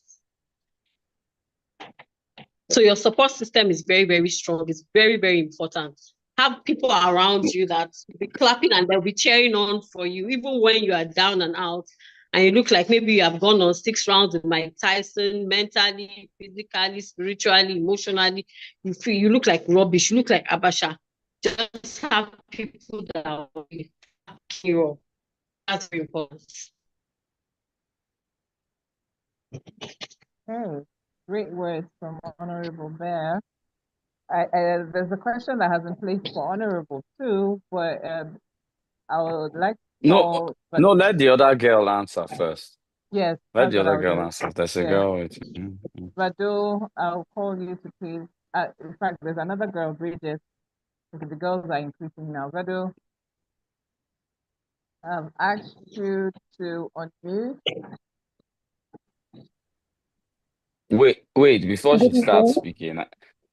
So your support system is very, very strong. It's very, very important. Have people around you that will be clapping and they'll be cheering on for you, even when you are down and out. And you look like maybe you have gone on 6 rounds with Mike Tyson, mentally, physically, spiritually, emotionally. You look like rubbish. You look like Abasha. Just have people that will back you up. That's very important. Okay, great words from Honorable Bear. There's a question that has been placed for Honorable too, but I would like to call. No, let the other girl answer first. Yes, Let that's the what other I'll girl do. answer. There's a Yeah. girl with Vado, I'll call you to please. In fact, there's another girl, Bridget. The girls are increasing now. Vado, I've asked you to unmute. Wait, before she starts speaking.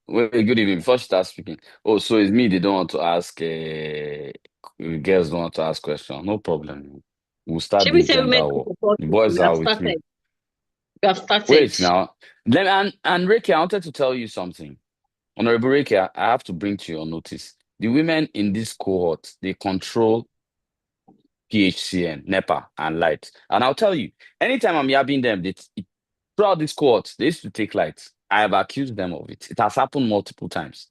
Wait, good evening. Before she starts speaking. Oh, so it's me they don't want to ask girls don't want to ask questions. No problem. We'll start Should we this say gender women war. support? The boys We have are with me. started. We have started. Wait now. Then and Ricky, I wanted to tell you something. Honorable Ricky, I have to bring to your notice. The women in this cohort, they control PHCN, NEPA, and light. And I'll tell you, anytime I'm yabbing them, throughout this cohort, they used to take lights. I have accused them of it. It has happened multiple times.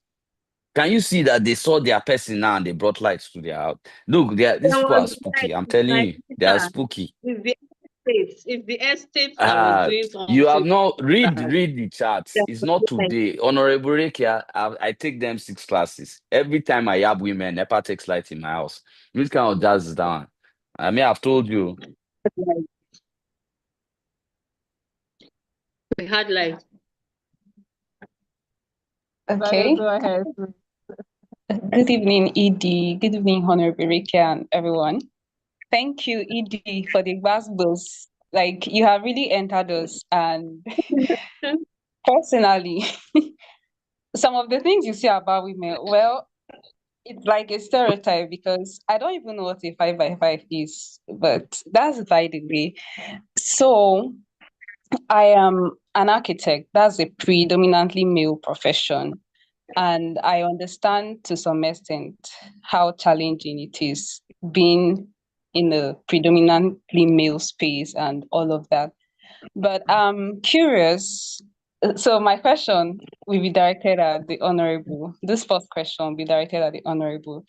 Can you see that they saw their person now and they brought lights to their house? Look, these people are spooky. I'm telling you, they are spooky. It's the estate that was doing something. You have not read the charts. It's not today. Honorable Rekia, I take them 6 classes. Every time I have women, NEPA takes light in my house. This kind of jazz is down. I mean, I've told you. We had like. Okay. Go ahead. Good evening, ED. Good evening, Honorable Rika and everyone. Thank you, ED, for the bus. Like, you have really entered us. And personally, some of the things you say about women, well, it's like a stereotype because I don't even know what a 5x5 is, but that's by the way. So, I am an architect. That's a predominantly male profession. And I understand to some extent how challenging it is being in a predominantly male space and all of that. But I'm curious. So my question will be directed at the Honorable. This first question will be directed at the Honorable.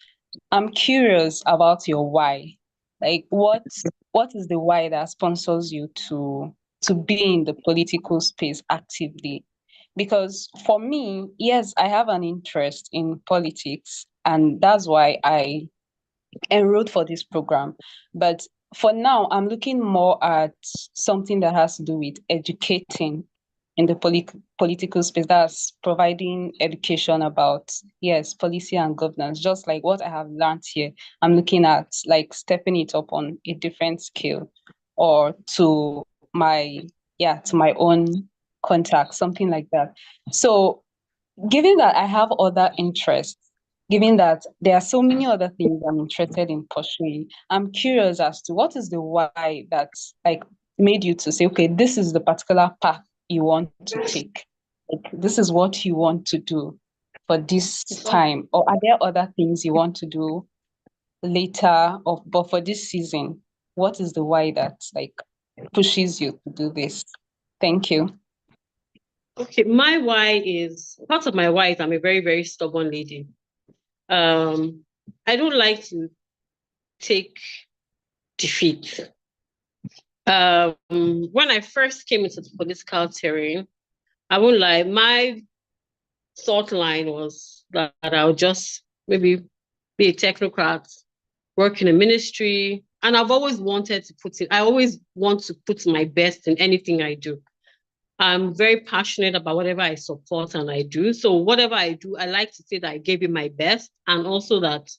I'm curious about your why. Like what is the why that sponsors you to be in the political space actively? Because for me, yes, I have an interest in politics, and that's why I enrolled for this program. But for now, I'm looking more at something that has to do with educating in the political space. That's providing education about, yes, policy and governance, just like what I have learned here. I'm looking at like stepping it up on a different scale or to my, yeah, to my own contact, something like that. So given that I have other interests, given that there are so many other things I'm interested in pursuing, I'm curious as to what is the why that's like made you to say, okay, this is the particular path you want to take. Like this is what you want to do for this time. Or are there other things you want to do later or but for this season? What is the why that like pushes you to do this? Thank you. Okay, my why is part of my why is I'm a very, very stubborn lady. I don't like to take defeat. When I first came into the political terrain, I won't lie, my thought line was that I would just maybe be a technocrat, work in a ministry. And I've always wanted to I always want to put my best in anything I do. I'm very passionate about whatever I support and I do. So whatever I do, I like to say that I gave it my best, and also that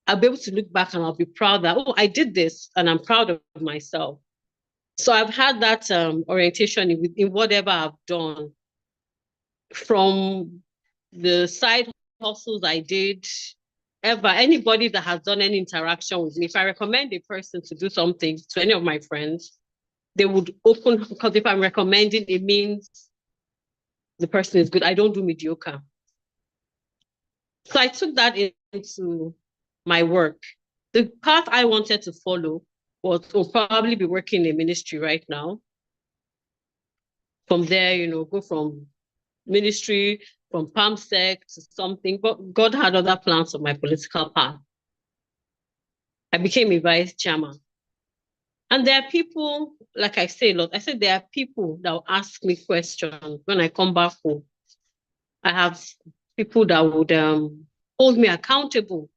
I'll be able to look back and I'll be proud that, oh, I did this and I'm proud of myself. So I've had that orientation in whatever I've done, from the side hustles I did, anybody that has done any interaction with me. If I recommend a person to do something to any of my friends, they would open, because if I'm recommending, it means the person is good. I don't do mediocre. So I took that into my work. The path I wanted to follow will probably be working in ministry right now. From there, go from ministry, from PAMSEC to something, but God had other plans for my political path. I became a vice chairman. And there are people, like I say a lot, there are people that will ask me questions when I come back home. I have people that would hold me accountable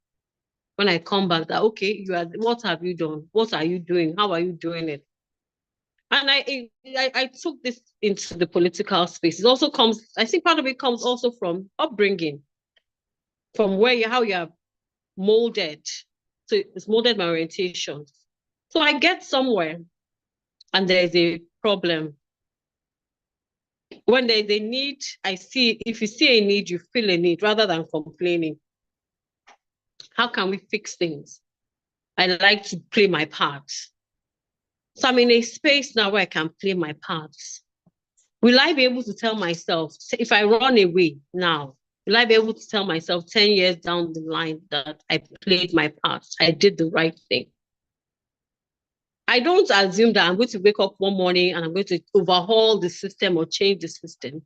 when I come back, that, okay, what have you done? What are you doing? How are you doing it? And I took this into the political space. It also comes, I think part of it comes also from upbringing, from how you are molded. So it's molded my orientation. So I get somewhere and there's a problem. When there's a need, if you see a need, you feel a need rather than complaining. How can we fix things? I like to play my part. So I'm in a space now where I can play my parts. Will I be able to tell myself, if I run away now, will I be able to tell myself 10 years down the line that I played my part, I did the right thing? I don't assume that I'm going to wake up one morning and I'm going to overhaul the system or change the system.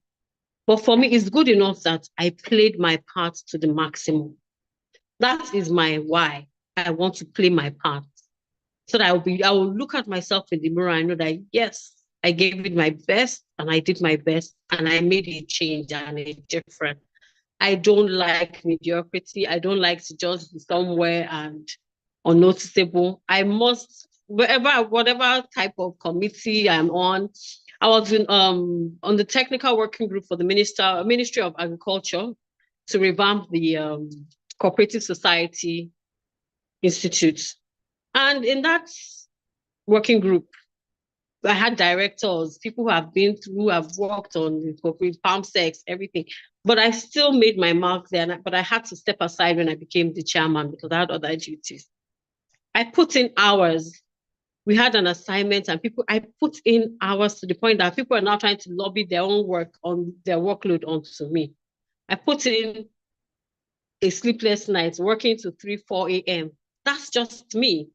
But for me, it's good enough that I played my part to the maximum. That is my why. I want to play my part. So that I will look at myself in the mirror and know that, yes, I gave it my best and I did my best and I made a change and a difference. I don't like mediocrity. I don't like to just be somewhere and unnoticeable. I must, whatever type of committee I'm on. I was on the technical working group for the Ministry of Agriculture to revamp the Cooperative Society Institute. And in that working group, I had directors, people who have worked on the corporate PAMSEX, everything. But I still made my mark there, but I had to step aside when I became the chairman because I had other duties. I put in hours. We had an assignment and I put in hours to the point that people are now trying to lobby their own work on their workload onto me. I put in a sleepless night, working to 3, 4 a.m. That's just me.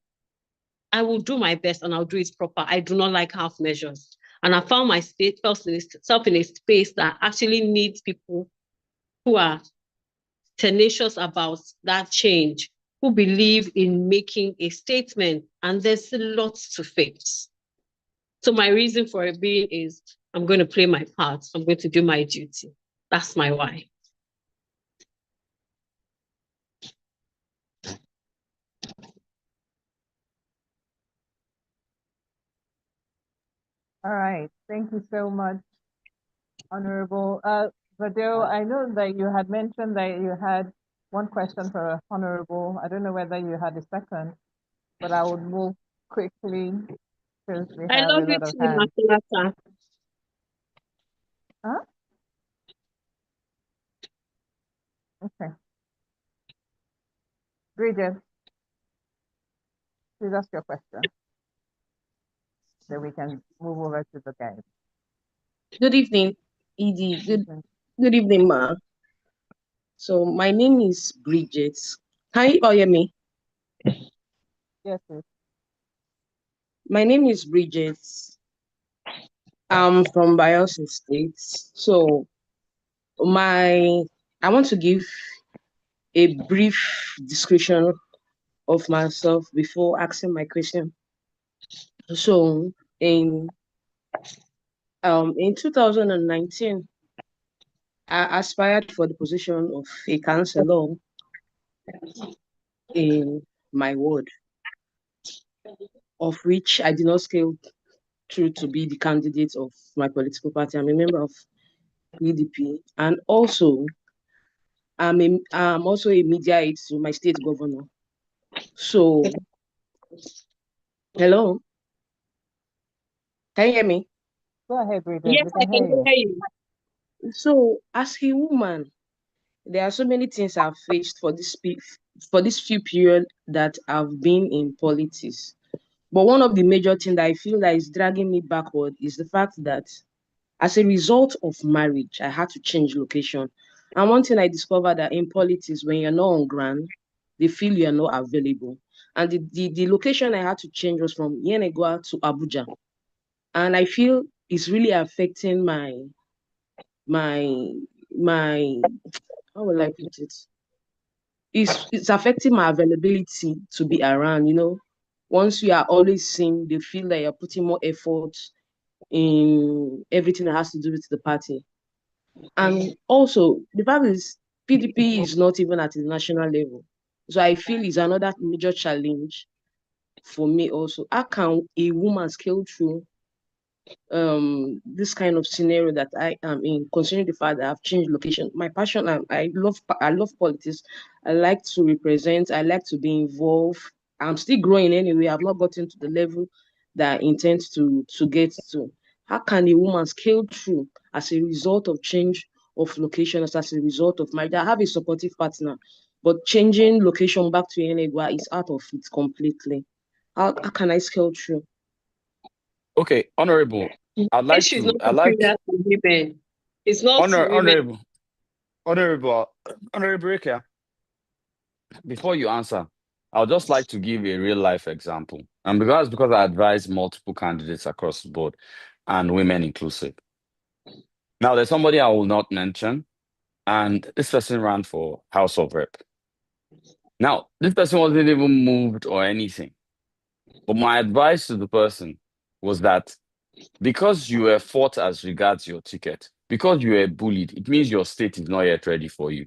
I will do my best and I'll do it proper. I do not like half measures. And I found myself in a space that actually needs people who are tenacious about that change, who believe in making a statement, and there's a lot to fix. So my reason for it being is I'm going to play my part. I'm going to do my duty. That's my why. All right. Thank you so much, Honorable. Vadil, I know that you had mentioned that you had one question for Honorable. I don't know whether you had a second, but I would move quickly because we I have a love you lot of too, hands. Matilata. Huh? Okay. Bridget, please ask your question. Then we can move over to the guide. Good evening, Edie. Good evening, Ma. So my name is Bridget. Can you all hear me? Yes, please. My name is Bridget. I'm from Bayelsa State. So I want to give a brief description of myself before asking my question. So in 2019, I aspired for the position of a counselor in my ward, of which I did not scale through to be the candidate of my political party. I'm a member of PDP, and also I'm also a media aide to my state governor. So, hello, can you hear me? Go ahead, Bridget. Yes, We I can can hear you. hear you. So, as a woman, there are so many things I've faced for this few period that I've been in politics. But one of the major things that I feel that is dragging me backward is the fact that as a result of marriage, I had to change location. And one thing I discovered that in politics, when you're not on ground, they feel you're not available. And the location I had to change was from Yenegua to Abuja. And I feel it's really affecting my how will I put it? It's affecting my availability to be around, Once you are always seen, they feel that you're putting more effort in everything that has to do with the party. And also, the fact is, PDP is not even at the national level. So I feel it's another major challenge for me also. How can a woman scale through this kind of scenario that I am in, considering the fact that I've changed location? My passion, I love politics. I like to represent, I like to be involved. I'm still growing anyway. I've not gotten to the level that I intend to get to. How can a woman scale through as a result of change of location, as a result of marriage? I have a supportive partner, but changing location back to Enegwa is out of it completely. How can I scale through? Okay, Honorable, Issue is not superior to women. It's not to women. Honorable Ike, before you answer, I would just like to give a real life example. And because I advise multiple candidates across the board and women inclusive. Now, there's somebody I will not mention, and this person ran for House of Rep. Now, this person wasn't even moved or anything. But my advice to the person was that because you were fought as regards your ticket, because you were bullied, it means your state is not yet ready for you.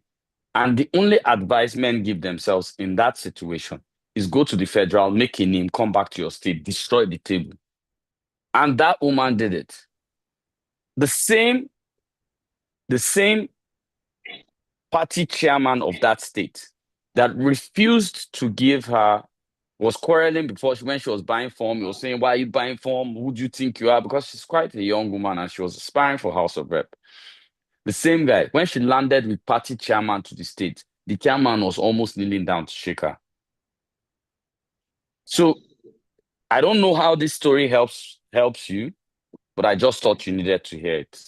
And the only advice men give themselves in that situation is go to the federal, make a name, come back to your state, destroy the table. And that woman did it. The same party chairman of that state that refused to give her, was quarreling when she was buying form. He was saying, why are you buying form? Who do you think you are? Because she's quite a young woman and she was aspiring for House of Rep. The same guy, when she landed with party chairman to the state, the chairman was almost kneeling down to shake her. So I don't know how this story helps you, but I just thought you needed to hear it.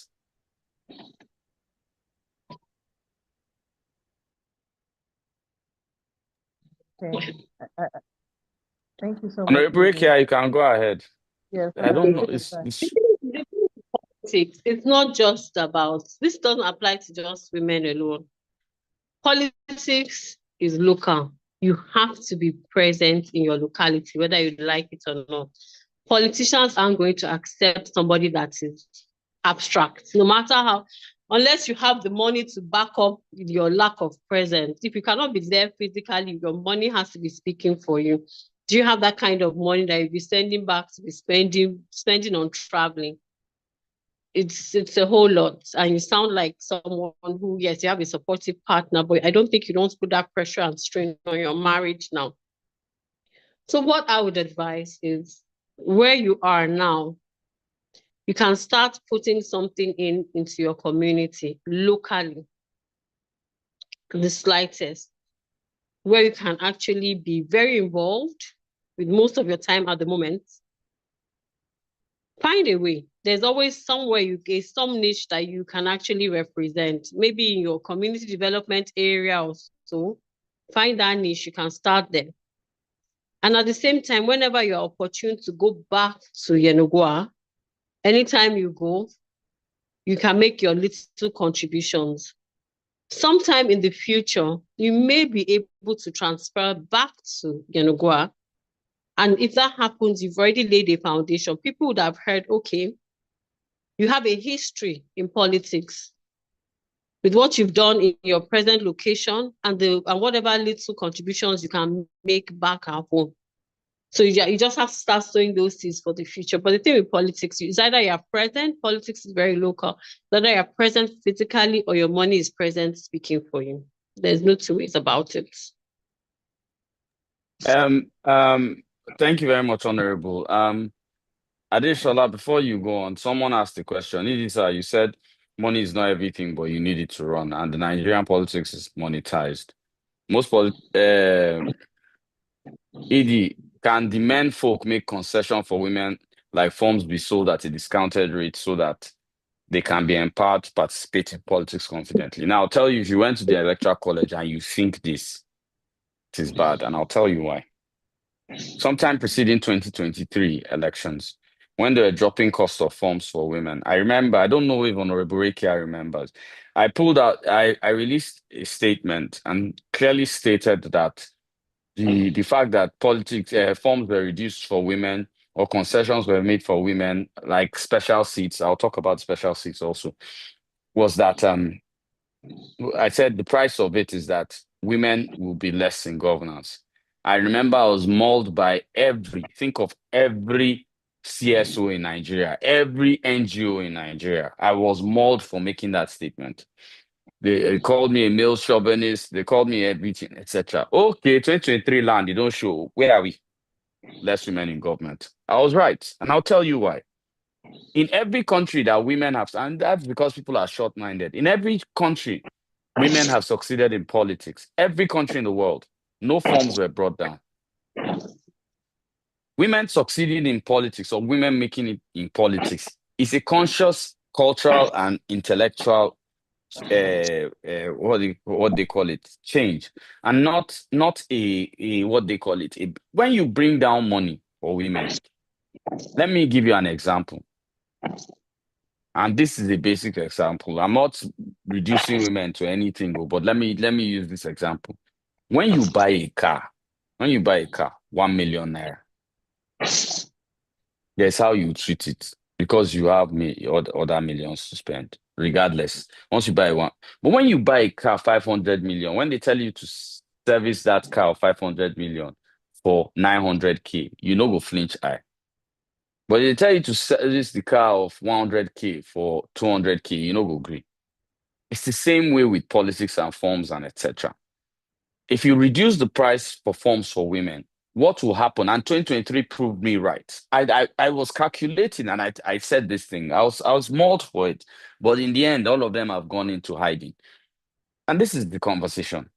Okay. Thank you so much. Honorable Ike, you can go ahead. Yes, I don't know. It's not just about, this doesn't apply to just women alone. Politics is local. You have to be present in your locality, whether you like it or not. Politicians aren't going to accept somebody that is abstract, no matter how, unless you have the money to back up your lack of presence. If you cannot be there physically, your money has to be speaking for you. Do you have that kind of money that you'll be sending back to be spending on traveling? It's a whole lot. And you sound like someone who, yes, you have a supportive partner, but I don't think you don't put that pressure and strain on your marriage now. So what I would advise is where you are now, you can start putting something into your community locally, the slightest, where you can actually be very involved with most of your time at the moment. Find a way. There's always somewhere you get some niche that you can actually represent, maybe in your community development area or so. Find that niche, you can start there. And at the same time, whenever you're opportune to go back to Yenagoa, anytime you go, you can make your little contributions. Sometime in the future, you may be able to transfer back to Yenagoa. And if that happens, you've already laid a foundation. People would have heard, okay, you have a history in politics with what you've done in your present location and whatever little contributions you can make back at home. So you just have to start sowing those seeds for the future. But the thing with politics is either you're present, politics is very local, either you're present physically or your money is present speaking for you. There's no two ways about it. Thank you very much, Honorable. Adeshola, before you go on, someone asked the question. Idisa, you said money is not everything, but you need it to run, and the Nigerian politics is monetized. Edie, can the men folk make concession for women, like forms be sold at a discounted rate so that they can be empowered to participate in politics confidently? Now, I'll tell you, if you went to the electoral college and you think this, it is bad, and I'll tell you why. Sometime preceding 2023 elections, when they were dropping cost of forms for women, I remember, I don't know if Honorable Rekia remembers, I released a statement and clearly stated that the fact that politics forms were reduced for women or concessions were made for women, like special seats, I'll talk about special seats also, was that I said the price of it is that women will be less in governance. I remember I was mauled by every CSO in Nigeria, every NGO in Nigeria. I was mauled for making that statement. They called me a male chauvinist, they called me everything, etc. Okay, 2023 land, you don't show. Where are we? Less women in government. I was right, and I'll tell you why. In every country that women have, and that's because people are short-minded. In every country, women have succeeded in politics. Every country in the world, no forms were brought down. Women succeeding in politics or women making it in politics is a conscious cultural and intellectual what they call it, change, and not a what they call it. When you bring down money for women, let me give you an example. And this is a basic example. I'm not reducing women to anything, but let me use this example. When you buy a car, 1 million naira, there's how you treat it because you have other millions to spend, regardless. Once you buy one, but when you buy a car 500 million, when they tell you to service that car of 500 million for 900K, you no go flinch eye. But they tell you to service the car of 100K for 200K, you no go agree. It's the same way with politics and forms and etc. If you reduce the price for forms for women, what will happen? And 2023 proved me right. I was calculating and I said this thing. I was mauled for it. But in the end, all of them have gone into hiding. And this is the conversation.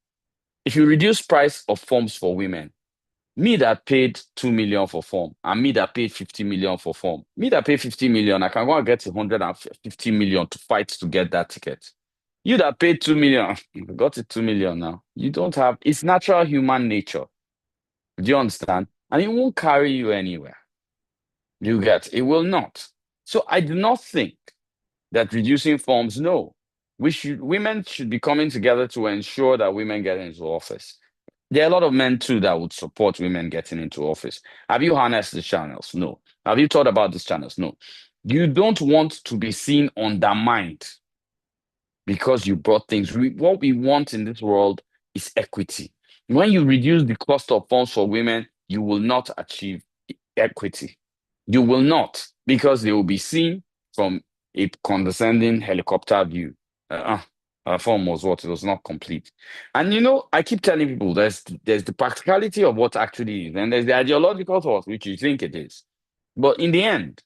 If you reduce price of forms for women, me that paid 2 million for form and me that paid 50 million for form, me that paid 50 million, I can go and get 150 million to fight to get that ticket. You that paid 2 million, got it 2 million now. You don't have, it's natural human nature. Do you understand? And it won't carry you anywhere. It will not. So I do not think that reducing forms, no. women should be coming together to ensure that women get into office. There are a lot of men too that would support women getting into office. Have you harnessed the channels? No. Have you thought about these channels? No. You don't want to be seen undermined because you brought things. What we want in this world is equity. When you reduce the cost of funds for women, you will not achieve equity. You will not, because they will be seen from a condescending helicopter view. Our form was what? It was not complete. And I keep telling people there's the practicality of what actually is, and there's the ideological thought, which you think it is. But in the end,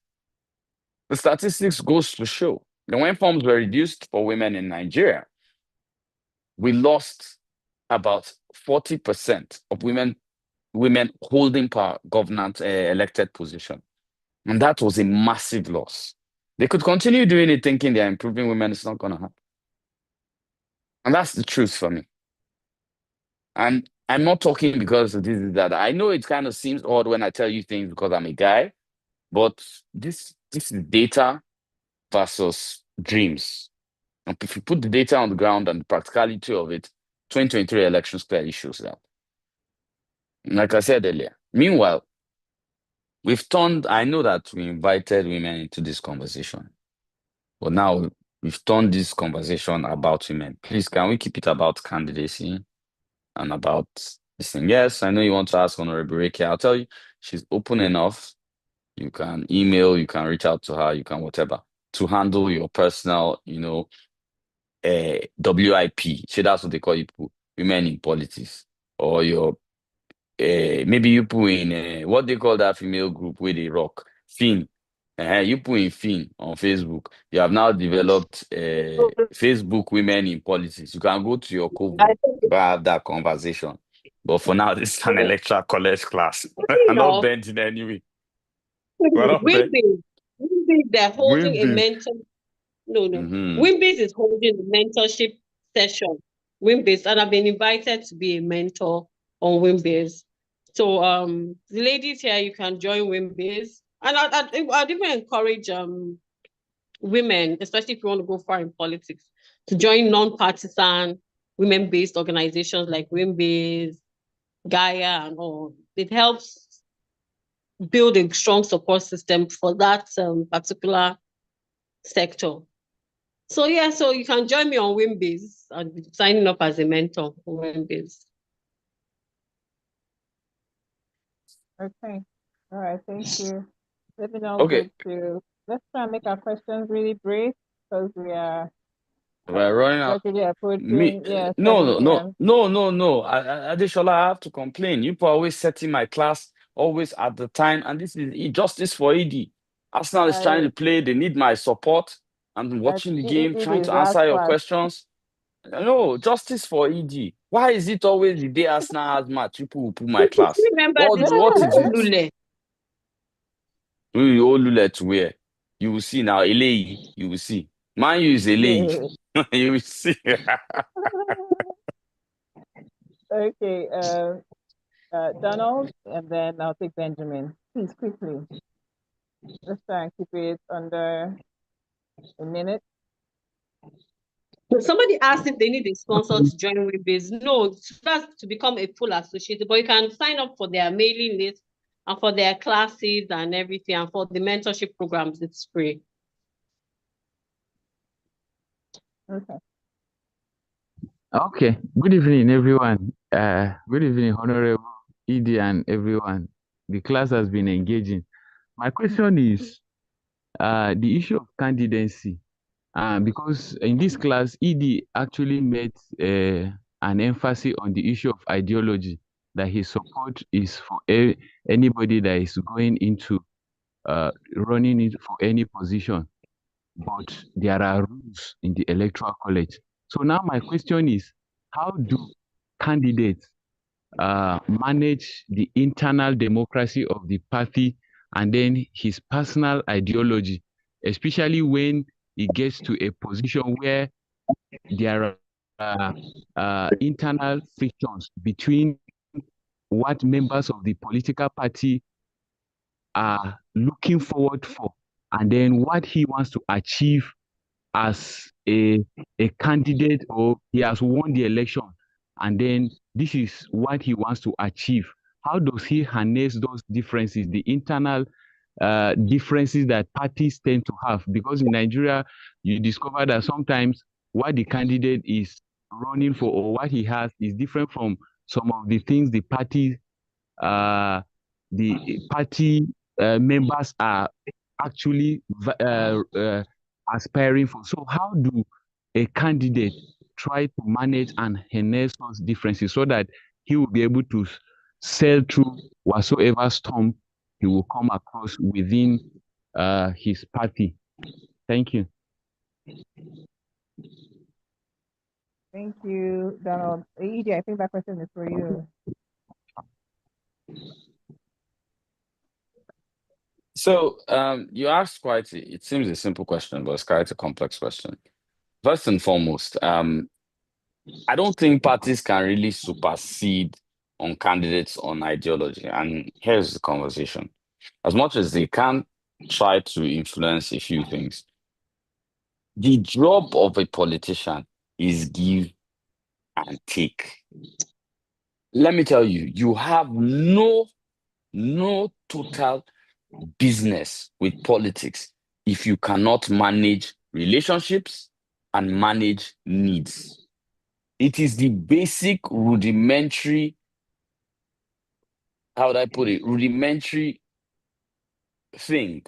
the statistics goes to show that when forms were reduced for women in Nigeria, we lost about 40% of women holding power, governance, elected position. And that was a massive loss. They could continue doing it thinking they're improving women. It's not going to happen. And that's the truth for me. And I'm not talking because this is that. I know it kind of seems odd when I tell you things because I'm a guy, but this is data versus dreams. And if you put the data on the ground and the practicality of it, 2023 elections clearly shows that. Like I said earlier. Meanwhile, I know that we invited women into this conversation, but now we've turned this conversation about women. Please, can we keep it about candidacy and about this thing? Yes, I know you want to ask Honorable Reiki. I'll tell you, she's open enough. You can email, you can reach out to her, you can whatever, to handle your personal, WIP. So that's what they call it, women in politics, or your maybe you put in what they call that female group where they rock, Fin. You put in Fin on Facebook. You have now developed Facebook Women in Politics. You can go to your Kobo, go have that conversation. But for now, this is an electoral college class. I'm not bent in any way. Women, they're holding a Women. mentor. No. Wimbase is holding a mentorship session. Wimbase, and I've been invited to be a mentor on Wimbase. So the ladies here, you can join Wimbase. And I'd even encourage women, especially if you want to go far in politics, to join non-partisan women-based organizations like Wimbase, Gaia, and all. It helps build a strong support system for that particular sector. So you can join me on Wimbase and signing up as a mentor on Wimbase. Okay. All right. Thank you. Let me now Okay. let's try and make our questions really brief because We're running out. gradually approaching. Me, Yeah. no. 7 p.m. Adeshola, I have to complain. You people are always setting my class always at the time, and this is justice for ED. Arsenal is trying to play. They need my support. I'm watching the game, trying to answer your questions. No, justice for ED. Why is it always the day Arsenal has match? People will put my class. Remember What is it? Lule. Lule to where? You will see now. Eleyi, you will see. Man U is Eleyi. You will see. Okay. Donald, and then I'll take Benjamin. Please, quickly. Let's try and keep it under a minute. Somebody asked if they need a sponsor to join Wimbase. No, that's to become a full associate, but you can sign up for their mailing list and for their classes and everything, and for the mentorship programs. It's free. Okay. Okay. Good evening, everyone. Good evening, Honorable ED and everyone. The class has been engaging. My question is the issue of candidacy. Because in this class, ED actually made an emphasis on the issue of ideology, that his support is for anybody that is going into running it for any position. But there are rules in the electoral college. So now my question is, how do candidates manage the internal democracy of the party and then his personal ideology, especially when he gets to a position where there are internal frictions between what members of the political party are looking forward for and then what he wants to achieve as a candidate, or he has won the election, and then this is what he wants to achieve. How does he harness those differences, the internal differences that parties tend to have? Because in Nigeria, you discover that sometimes what the candidate is running for or what he has is different from some of the things uh, the party members are actually aspiring for. So how do a candidate try to manage and harness those differences so that he will be able to sail through whatsoever storm he will come across within his party? Thank you. Thank you, Donald. EJ, I think that question is for you. So you asked it seems a simple question, but it's quite a complex question. First and foremost, I don't think parties can really supersede on candidates on ideology. And here's the conversation. As much as they can try to influence a few things, the job of a politician is give and take. Let me tell you, you have no total business with politics if you cannot manage relationships and manage needs. It is the basic rudimentary, how would I put it, rudimentary thing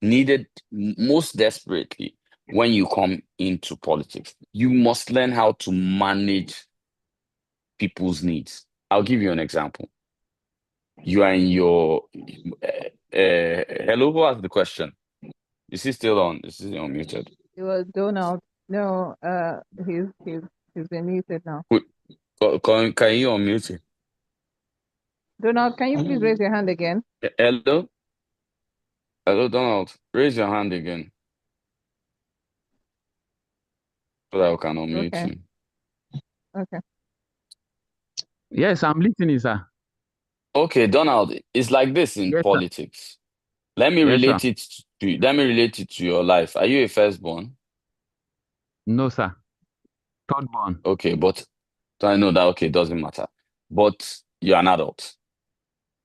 needed most desperately when you come into politics. You must learn how to manage people's needs. I'll give you an example. You are in your hello, who asked the question? Is he still on? Is he unmuted? It was Donald. No, he's been muted now. Can you unmute him? Donald, can you please raise your hand again? Hello? Hello, Donald. Raise your hand again. So that I can unmute you. Okay. Yes, I'm listening, sir. Okay, Donald, it's like this in politics. Sir. Let me relate it to your life. Are you a firstborn? No, sir. Thirdborn. Okay, but I know that okay, doesn't matter. But you're an adult.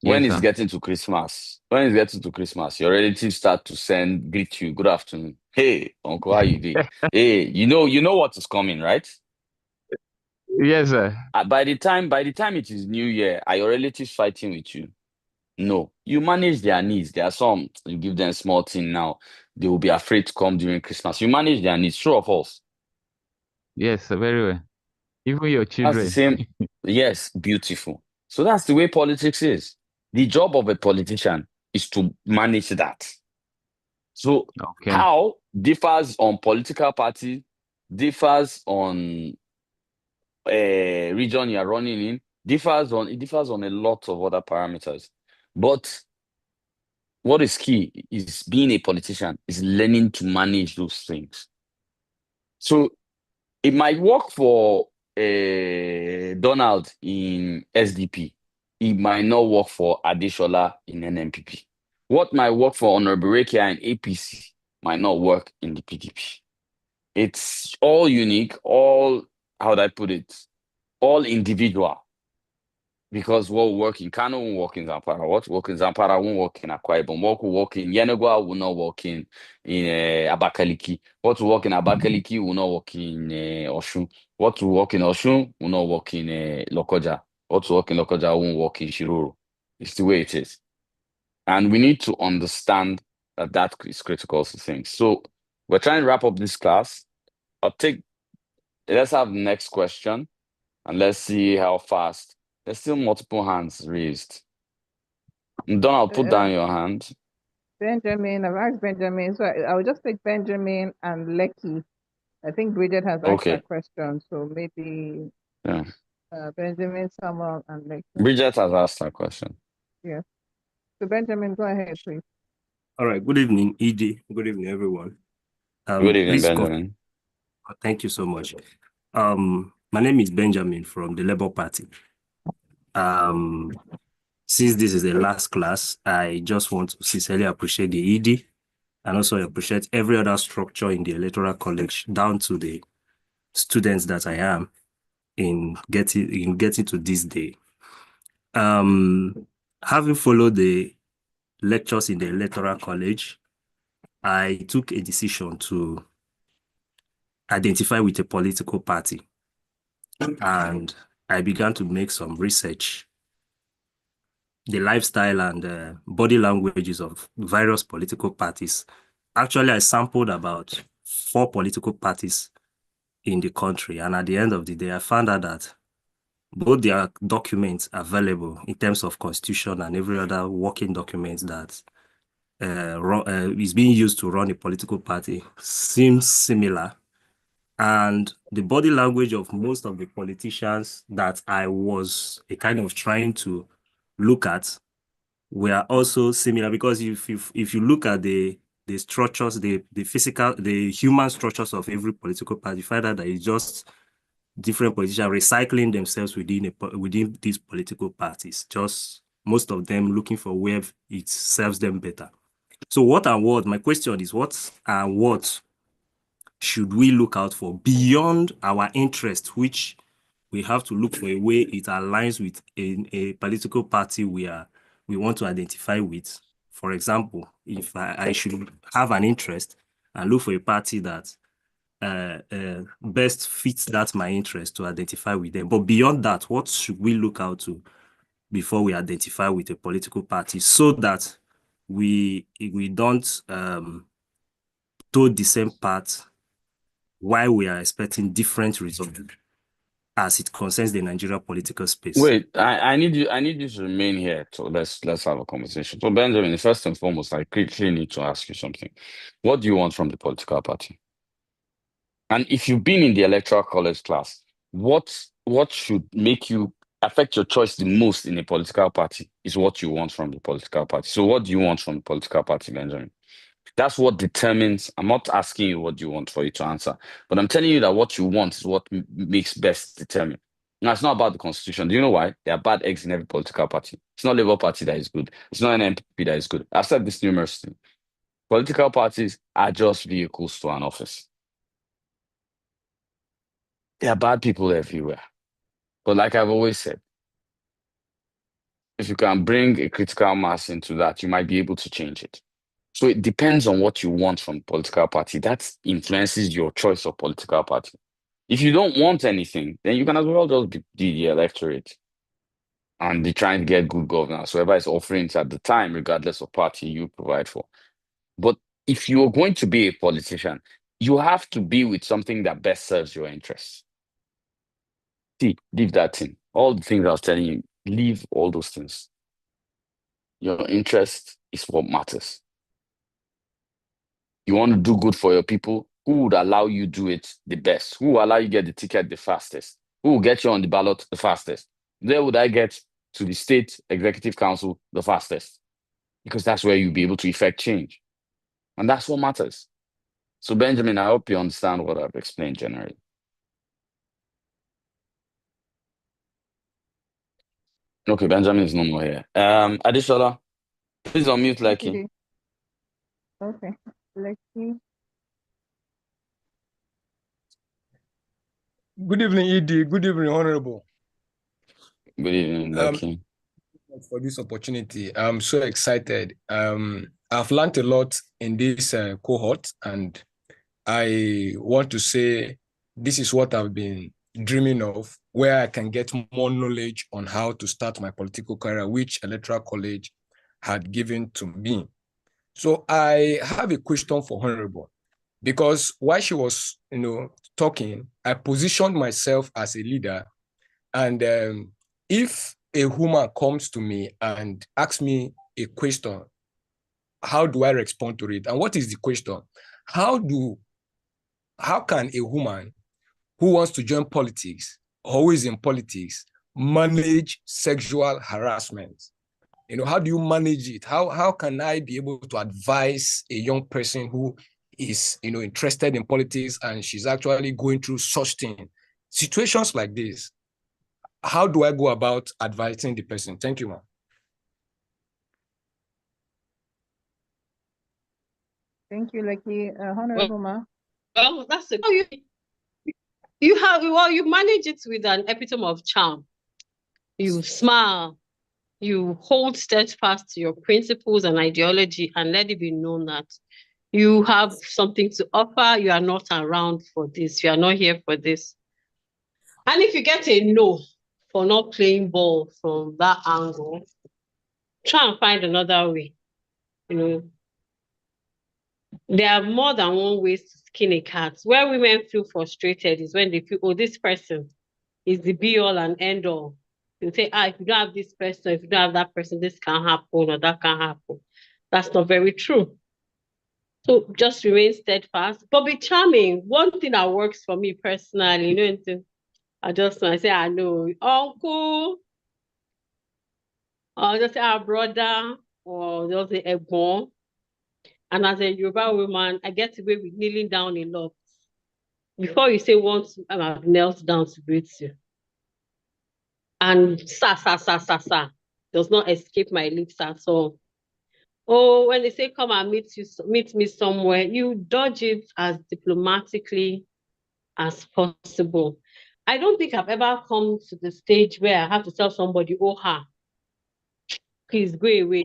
When it's getting to Christmas, your relatives start to greet you. Good afternoon. Hey, uncle, how you doing? Hey, you know what is coming, right? Yes, sir. By the time it is New Year, are your relatives fighting with you? No. You manage their needs. There are some, you give them small thing now. They will be afraid to come during Christmas. You manage their needs. True or false? Yes, very well. Even your children. That's the same. Yes, beautiful. So that's the way politics is. The job of a politician is to manage that. So how differs on political party, differs on region you're running in, differs on a lot of other parameters. But what is key is being a politician, is learning to manage those things. So it might work for Donald in SDP. It might not work for Adeshola in NNPP. What might work for Honorable Rekia in APC might not work in the PDP. It's all unique, all, how would I put it, all individual. Because what will work in Kano won't work in Zampara. What will work in Zampara won't work in Akwa Ibom. What will work in Yenagua will not work in Abakaliki. What will work in Abakaliki will not work in Oshun. What will work in Oshun will not work in Lokoja. What will work in Lokoja won't work in Shiruru. It's the way it is. And we need to understand that is critical to things. So we're trying to wrap up this class. Let's have the next question and let's see how fast. There's still multiple hands raised. Donald, put down your hand. Benjamin, I've asked Benjamin, so I will just take Benjamin and Lecky. I think Bridget has asked that question, so maybe Benjamin, Samuel, and Lecky. Bridget has asked that question. Yes. So Benjamin, go ahead, please. All right. Good evening, ED. Good evening, everyone. Good evening, Benjamin. Thank you so much. My name is Benjamin from the Labour Party. Since this is the last class, I just want to sincerely appreciate the ED and also I appreciate every other structure in the Electoral College, down to the students that I am in getting to this day. Having followed the lectures in the Electoral College, I took a decision to identify with a political party, and I began to make some research, the lifestyle and body languages of various political parties. Actually, I sampled about 4 political parties in the country, and at the end of the day, I found out that both their documents available in terms of constitution and every other working document that is being used to run a political party seems similar. And the body language of most of the politicians that I was a kind of trying to look at were also similar, because if you look at the structures, the physical, the human structures of every political party, you find out that it's just different politicians recycling themselves within these political parties, just most of them looking for where it serves them better. So my question is, what should we look out for beyond our interest, which we have to look for a way it aligns with a political party we want to identify with? For example, if I should have an interest and look for a party that best fits that my interest to identify with them. But beyond that, what should we look out to before we identify with a political party, so that we don't toe the same path while we are expecting different results as it concerns the Nigerian political space? Wait, I need you to remain here. So let's have a conversation. So Benjamin, first and foremost, I quickly need to ask you something. What do you want from the political party? And if you've been in the electoral college class, what should make you affect your choice the most in a political party is what you want from the political party. So what do you want from the political party, Benjamin? That's what determines. I'm not asking you what you want for you to answer, but I'm telling you that what you want is what makes best determine. Now, it's not about the constitution. Do you know why? There are bad eggs in every political party. It's not Labour Party that is good. It's not an MPP that is good. I've said this numerous times. Political parties are just vehicles to an office. There are bad people everywhere. But like I've always said, if you can bring a critical mass into that, you might be able to change it. So it depends on what you want from political party. That influences your choice of political party. If you don't want anything, then you can as well just be the electorate and be trying to get good governance, whoever is offering it at the time, regardless of party you provide for. But if you're going to be a politician, you have to be with something that best serves your interests. See, leave that thing. All the things I was telling you, leave all those things. Your interest is what matters. You want to do good for your people, who would allow you do it the best? Who will allow you get the ticket the fastest? Who will get you on the ballot the fastest? Where would I get to the state executive council the fastest? Because that's where you'll be able to effect change. And that's what matters. So Benjamin, I hope you understand what I've explained generally. Okay, Benjamin is no more here. Adishola, please unmute Lucky. Okay. Lucky. Good evening, ED. Good evening, Honorable. Good evening, Lucky. For this opportunity. I'm so excited. I've learned a lot in this cohort, and I want to say this is what I've been dreaming of, where I can get more knowledge on how to start my political career, which Electoral College had given to me. So I have a question for Honorable, because while she was, talking, I positioned myself as a leader, and if a woman comes to me and asks me a question, how do I respond to it? And what is the question? How can a woman who wants to join politics or who is in politics manage sexual harassment? How do you manage it? How can I be able to advise a young person who is, interested in politics and she's actually going through such thing, situations like this? How do I go about advising the person? Thank you, ma'am. Thank you, Lucky. Honorable Ma. Well, that's it. You manage it with an epitome of charm. You smile, you hold steadfast to your principles and ideology, and let it be known that you have something to offer. You are not around for this. You are not here for this. And if you get a no for not playing ball from that angle, try and find another way. You know, there are more than one ways to skin a cat. Where women feel frustrated is when they feel, oh, this person is the be all and end all. You say, if you don't have this person, if you don't have that person, this can't happen or that can't happen. That's not very true. So just remain steadfast, but be charming. One thing that works for me personally, you know, I say, I know, uncle, or just say our brother, or just say Egbon. And as a Yoruba woman, I get away with kneeling down a lot. Before you say once, I've knelt down to greet you. And sa does not escape my lips at all. Oh, when they say come and meet me somewhere, you dodge it as diplomatically as possible. I don't think I've ever come to the stage where I have to tell somebody, please go away.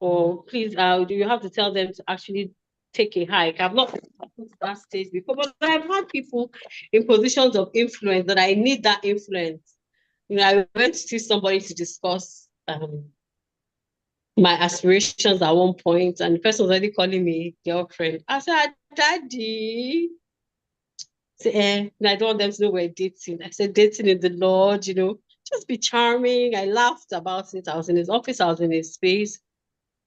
Or please, do you have to tell them to actually take a hike? I've not come to that stage before, but I've had people in positions of influence that I need that influence. You know, I went to see somebody to discuss my aspirations at one point, and the person was already calling me girlfriend. I said, Daddy. I don't want them to know we're dating. I said, dating in the Lord, you know, just be charming. I laughed about it. I was in his office, I was in his space.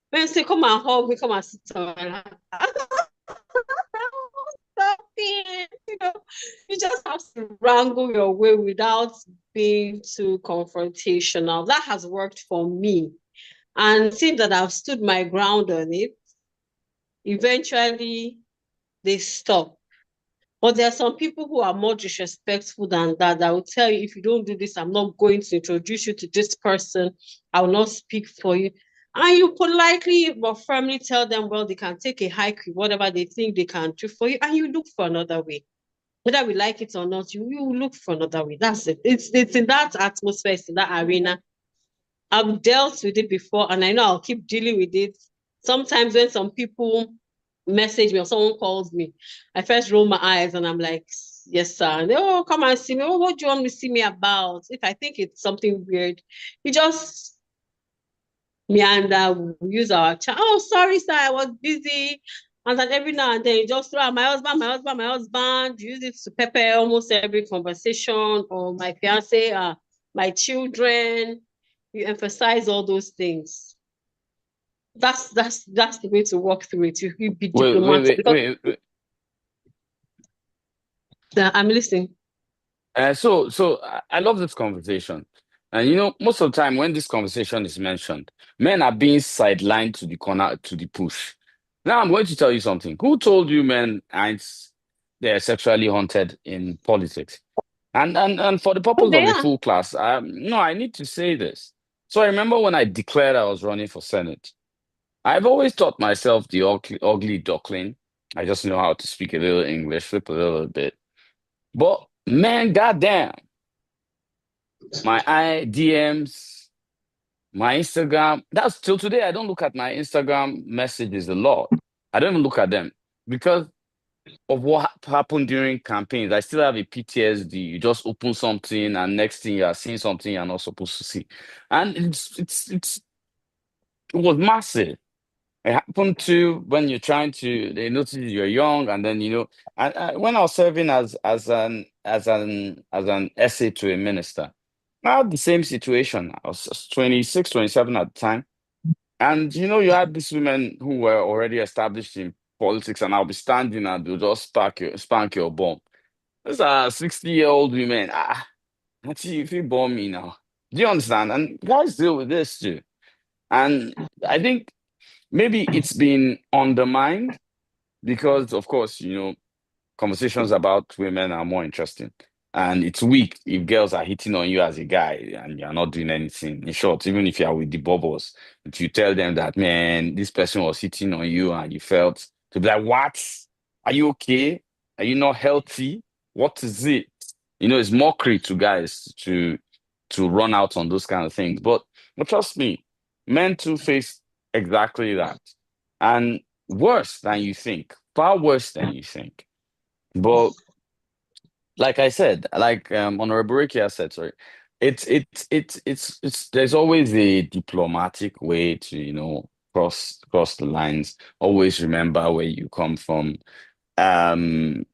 When I say, come and hug me, come and sit on my lap. Stop it. You know, you just have to wrangle your way without being too confrontational. That has worked for me. And seeing that I've stood my ground on it, eventually they stop. But there are some people who are more disrespectful than that. That will tell you, if you don't do this, I'm not going to introduce you to this person. I will not speak for you. And you politely but firmly tell them, well, they can take a hike with whatever they think they can do for you, and you look for another way. Whether we like it or not, you look for another way. That's it. It's in that atmosphere, it's in that arena. I've dealt with it before, and I know I'll keep dealing with it. Sometimes when some people message me or someone calls me, I first roll my eyes and I'm like, yes, sir. And they, come and see me. Oh, what do you want me to see me about? If I think it's something weird, you just meander, use our chat. Oh, sorry, sir, I was busy. And then every now and then you just throw out my husband. You use it to pepper almost every conversation, or my fiance, my children. You emphasize all those things. That's the way to walk through it. You be diplomatic. Wait. I'm listening. So I love this conversation. And you know, most of the time when this conversation is mentioned, men are being sidelined to the corner, to the push. Now I'm going to tell you something. Who told you men aren't they're sexually haunted in politics? And for the purpose of the full class, no, I need to say this. So I remember when I declared I was running for Senate, I've always taught myself the ugly duckling. I just know how to speak a little English, flip a little bit. But man, goddamn, my DMs, my Instagram, that's till today. I don't look at my Instagram messages a lot. I don't even look at them because of what happened during campaigns. I still have a PTSD. You just open something, and next thing you are seeing something you're not supposed to see, and it was massive. It happened to when you're trying to. They notice you're young, and then you know. And when I was serving as an essay to a minister, I had the same situation. I was 26, 27 at the time, and you know, you had these women who were already established in politics, and I'll be standing and they'll just spank your bum. These are 60-year-old women. If you bomb me now, do you understand? And guys deal with this too, and I think. Maybe it's been undermined because, of course, you know, conversations about women are more interesting. And it's weak if girls are hitting on you as a guy and you're not doing anything. In short, even if you are with the bubbles, if you tell them that, man, this person was hitting on you and you felt To be like, what? Are you okay? Are you not healthy? What is it? It's mockery to guys to run out on those kind of things. But trust me, men too face exactly that. And worse than you think. Far worse than you think. But like I said, like Honorable Ricky has said, sorry, it's there's always a diplomatic way to, cross the lines. Always remember where you come from. Um,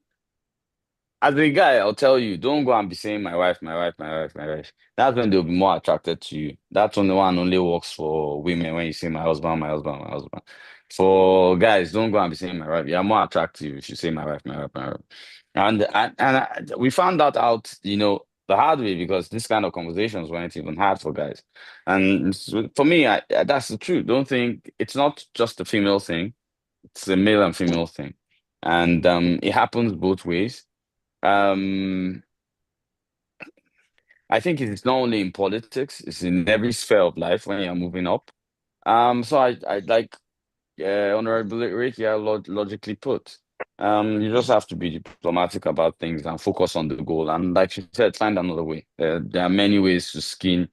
as a guy, I'll tell you, don't go and be saying my wife, my wife, my wife, my wife. That's when they'll be more attracted to you. That's when the one only works for women when you say my husband, my husband, my husband. For guys, don't go and be saying my wife. You're more attractive if you say my wife, my wife, my wife. We found that out, the hard way because this kind of conversations weren't even hard for guys. And for me, that's the truth. Don't think it's not just a female thing; it's a male and female thing, and it happens both ways. Um, I think it's not only in politics; it's in every sphere of life when you're moving up. So I like Honorable Rick, yeah, logically put. You just have to be diplomatic about things and focus on the goal. And like she said, find another way. There are many ways to skin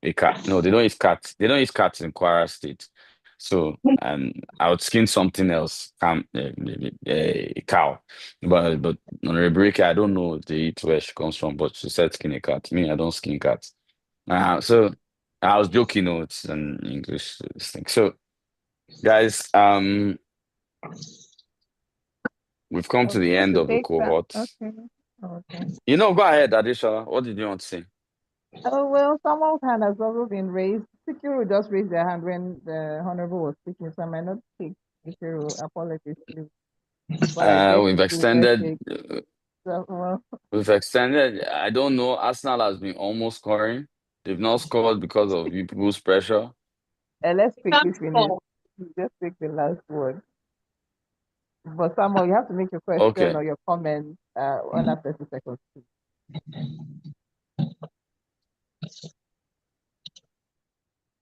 a cat. No, they don't eat cats. They don't eat cats in Kwara State. So I would skin something else, a cow. But Honorable Rick, I don't know if they eat where she comes from, but she said skin a cat. Me, I don't skin cats. So I was joking, no, it's an English thing. So guys, we've come to the Okay, end to of the take that. cohort. Okay. Okay. Go ahead, Adisha. What did you want to say? Oh, well, someone's hand has also been raised. Sikiru just raised their hand when the Honorable was speaking, so I might not take Sikiru. Apologies, please. But I guess We've it's his message. extended. So, well, We've extended. I don't know. Arsenal has been almost scoring. They've not scored because of you people's pressure. let's quickly finish. Just take the last word. But Samuel, you have to make your question Okay. or your comment under 30 seconds.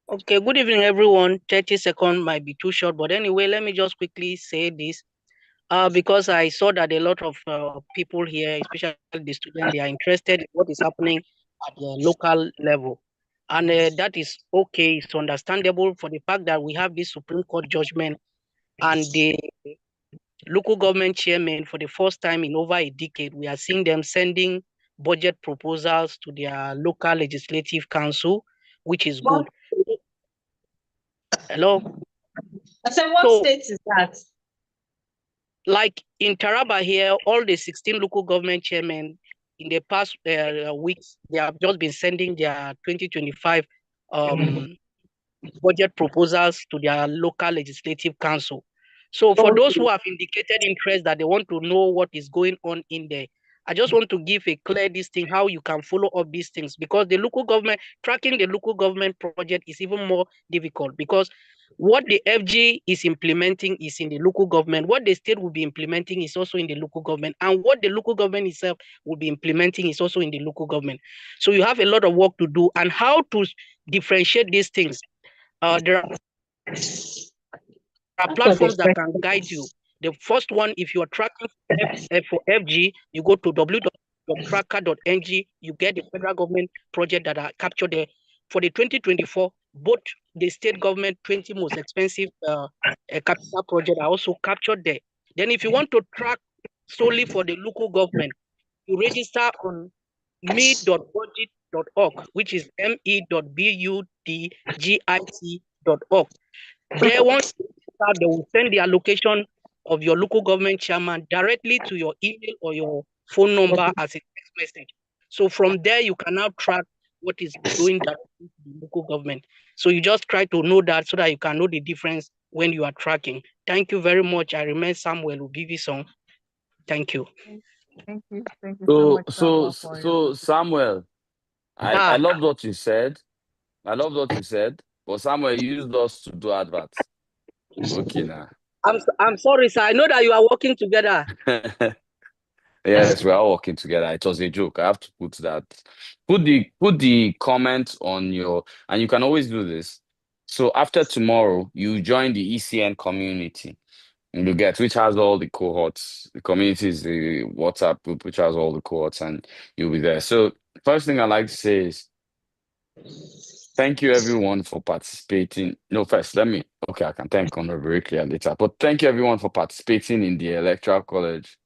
Okay, good evening, everyone. 30 seconds might be too short, but anyway, let me just quickly say this. Because I saw that a lot of people here, especially the students, they are interested in what is happening at the local level. And that is okay, it's understandable for the fact that we have this Supreme Court judgment and the local government chairman for the first time in over a decade, we are seeing them sending budget proposals to their local legislative council, which is good. Hello? I said, what state is that? Like in Taraba here, all the 16 local government chairmen in the past weeks, they have just been sending their 2025 budget proposals to their local legislative council. So for those who have indicated interest that they want to know what is going on in there, I just want to give a clear this thing, how you can follow up these things, because the local government, tracking the local government project is even more difficult because what the FG is implementing is in the local government. What the state will be implementing is also in the local government. And what the local government itself will be implementing is also in the local government. So you have a lot of work to do. And how to differentiate these things. There are platforms that can guide you. The first one, if you're tracking for FG, you go to www.tracker.ng, you get the federal government project that are captured there. For the 2024, both the state government 20 most expensive capital project are also captured there. Then if you want to track solely for the local government, you register on me.budget.org, which is me.budgit.org. There, once you start, they will send the allocation of your local government chairman directly to your email or your phone number as a text message. So from there, you can now track what is going directly to the local government. So you just try to know that so that you can know the difference when you are tracking. Thank you very much. I remain Samuel Ubivison. Thank you. Thank you. Thank you so much, Samuel, for your Samuel, I loved what you said. I loved what you said. But Samuel used us to do adverts. Okay, now. I'm sorry, sir. I know that you are working together. Yes, we are all working together. It was a joke. I have to put that. Put the comment on your, and you can always do this. So after tomorrow, you join the ECN community. you get, which has all the cohorts. The community is the WhatsApp group, which has all the cohorts, and you'll be there. So first thing I like to say is thank you everyone for participating. No, first, okay, I can thank Honorable Ricky later, but thank you everyone for participating in the Electoral College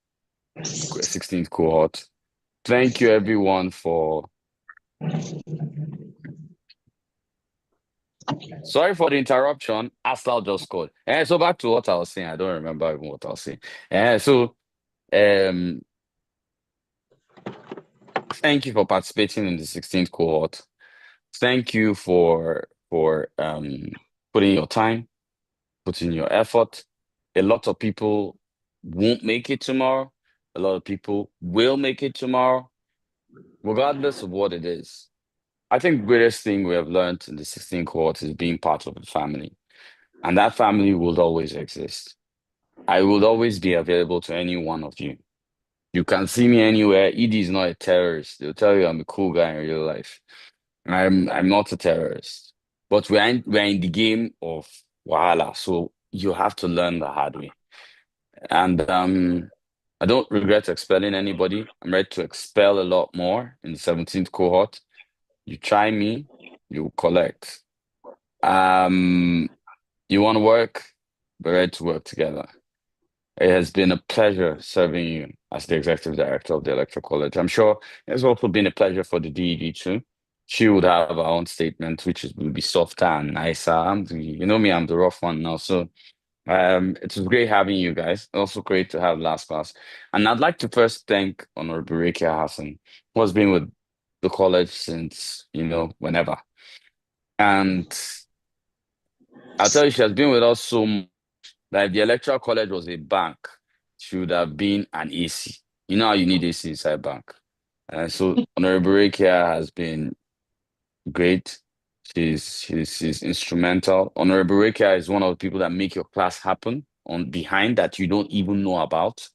16th cohort. Thank you everyone for, sorry for the interruption. Astal just called. So back to what I was saying. I don't remember even what I was saying. Thank you for participating in the 16th cohort. Thank you for putting your time, putting your effort. A lot of people won't make it tomorrow. A lot of people will make it tomorrow, regardless of what it is. I think the greatest thing we have learned in the 16th cohort is being part of a family. And that family will always exist. I will always be available to any one of you. You can see me anywhere. ED is not a terrorist. They'll tell you I'm a cool guy in real life. I'm not a terrorist. But we're in the game of wahala. So you have to learn the hard way. And I don't regret expelling anybody. I'm ready to expel a lot more in the 17th cohort. You try me, you collect. You want to work? We're ready to work together. It has been a pleasure serving you as the executive director of the Electoral College. I'm sure it's also been a pleasure for the DED too. She would have her own statement, which will be softer and nicer. You know me, I'm the rough one now. So it was great having you guys. Also great to have last class. And I'd like to first thank Honorable Rekia Hassan, who has been with the college since, whenever. And I'll tell you, she has been with us so much that if the Electoral College was a bank, she would have been an AC. You know how you need AC inside bank. And so Honorable Rekia has been great. She's instrumental. Honorable Rekia is one of the people that make your class happen on behind that you don't even know about.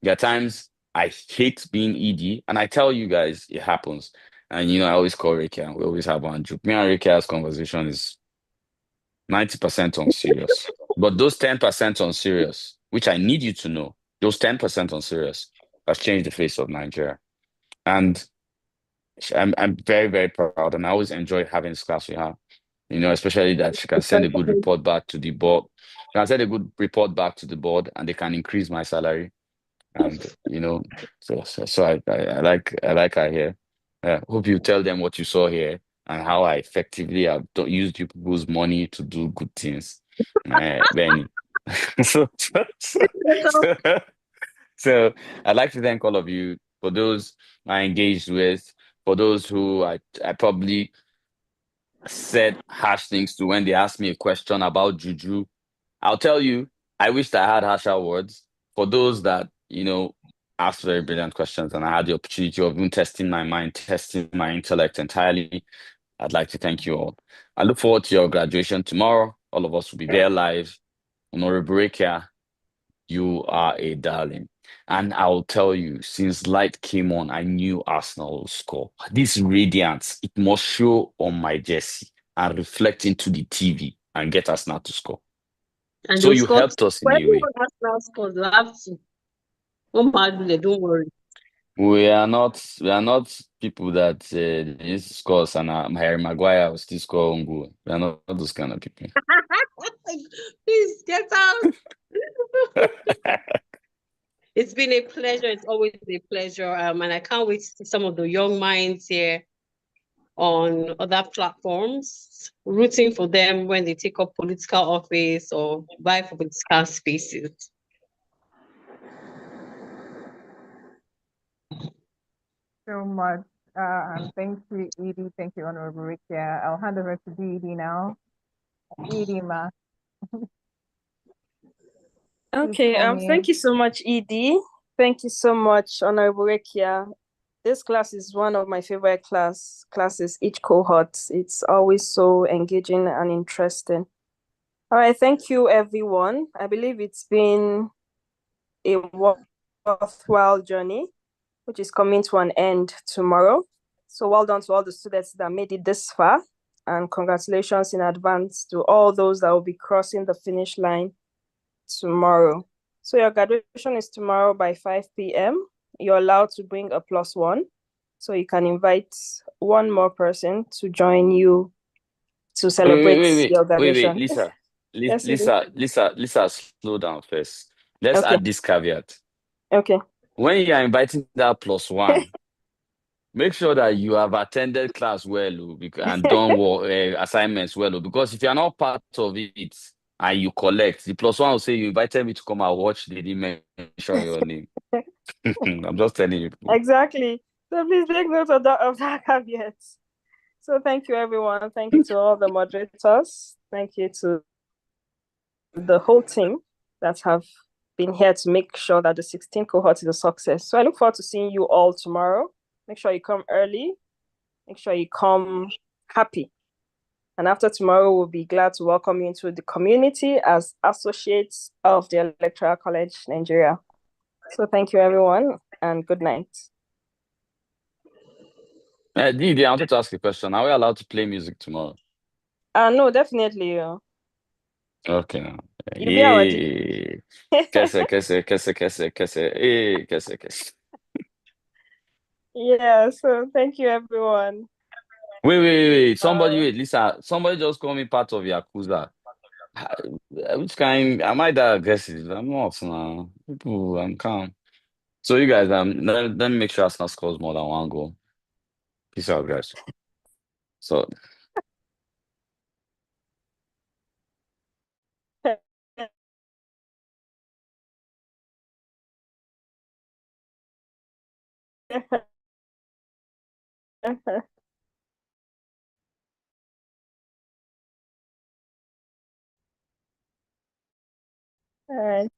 There are times I hate being ED, and I tell you guys it happens. And I always call Rekia. We always have one joke. Me and Rekia's conversation is 90% on serious. But those 10% on serious, which I need you to know, those 10% on serious has changed the face of Nigeria. And I'm very, very proud, and I always enjoy having this class with her. Especially that she can send a good report back to the board. She can send a good report back to the board, and they can increase my salary. And so I like her here. Hope you tell them what you saw here and how I effectively have used people's money to do good things. Benny. so, so I'd like to thank all of you for those I engaged with, for those who I probably said harsh things to when they asked me a question about Juju. I'll tell you, I wished I had harsher words. For those that, asked very brilliant questions and I had the opportunity of even testing my mind, testing my intellect entirely, I'd like to thank you all. I look forward to your graduation tomorrow. All of us will be there live. Honorable Rekia, you are a darling. And I'll tell you, since light came on, I knew Arsenal will score. This radiance, it must show on my jersey and reflect into the TV and get Arsenal to score. And so you helped us in a way. Arsenal scores, you have to. Don't worry. We are not people that used to score and Harry Maguire will still score on goal. We are not those kind of people. Please get out. It's been a pleasure. It's always a pleasure. And I can't wait to see some of the young minds here on other platforms, rooting for them when they take up political office or vie for political spaces. So much. Thank you, Edie. Thank you, Honorable Rikia. I'll hand over to Edie now. Edie, ma. Okay, thank you so much, Edie. Thank you so much, Honorable Rekia. This class is one of my favorite classes, each cohort. It's always so engaging and interesting. All right, thank you, everyone. I believe it's been a worthwhile journey, which is coming to an end tomorrow. So well done to all the students that made it this far, and congratulations in advance to all those that will be crossing the finish line tomorrow. So your graduation is tomorrow by 5 p.m. You're allowed to bring a +1. So you can invite one more person to join you to celebrate your graduation. Lisa. Yes, Lisa, slow down first. Let's add this caveat. Okay. When you are inviting that +1, make sure that you have attended class well and done assignments well, because if you are not part of it and you collect, the +1 will say you invited me to come and watch, they didn't mention your name. I'm just telling you. Exactly. So please take note of that caveat. So thank you, everyone. Thank you to all the moderators. Thank you to the whole team that have been here to make sure that the 16th cohort is a success. So I look forward to seeing you all tomorrow. Make sure you come early. Make sure you come happy. And after tomorrow, we'll be glad to welcome you into the community as associates of the Electoral College Nigeria. So thank you, everyone, and good night. Didi, I wanted to ask a question. Are we allowed to play music tomorrow? No, definitely. Okay. You'll be already. Yeah, so thank you, everyone. Wait. Somebody, Lisa, somebody just call me part of Yakuza. Which kind? Am I that aggressive? I'm not now. People, I'm calm. So you guys, let me make sure Arsenal scores more than one goal. Peace out, guys. So. All right.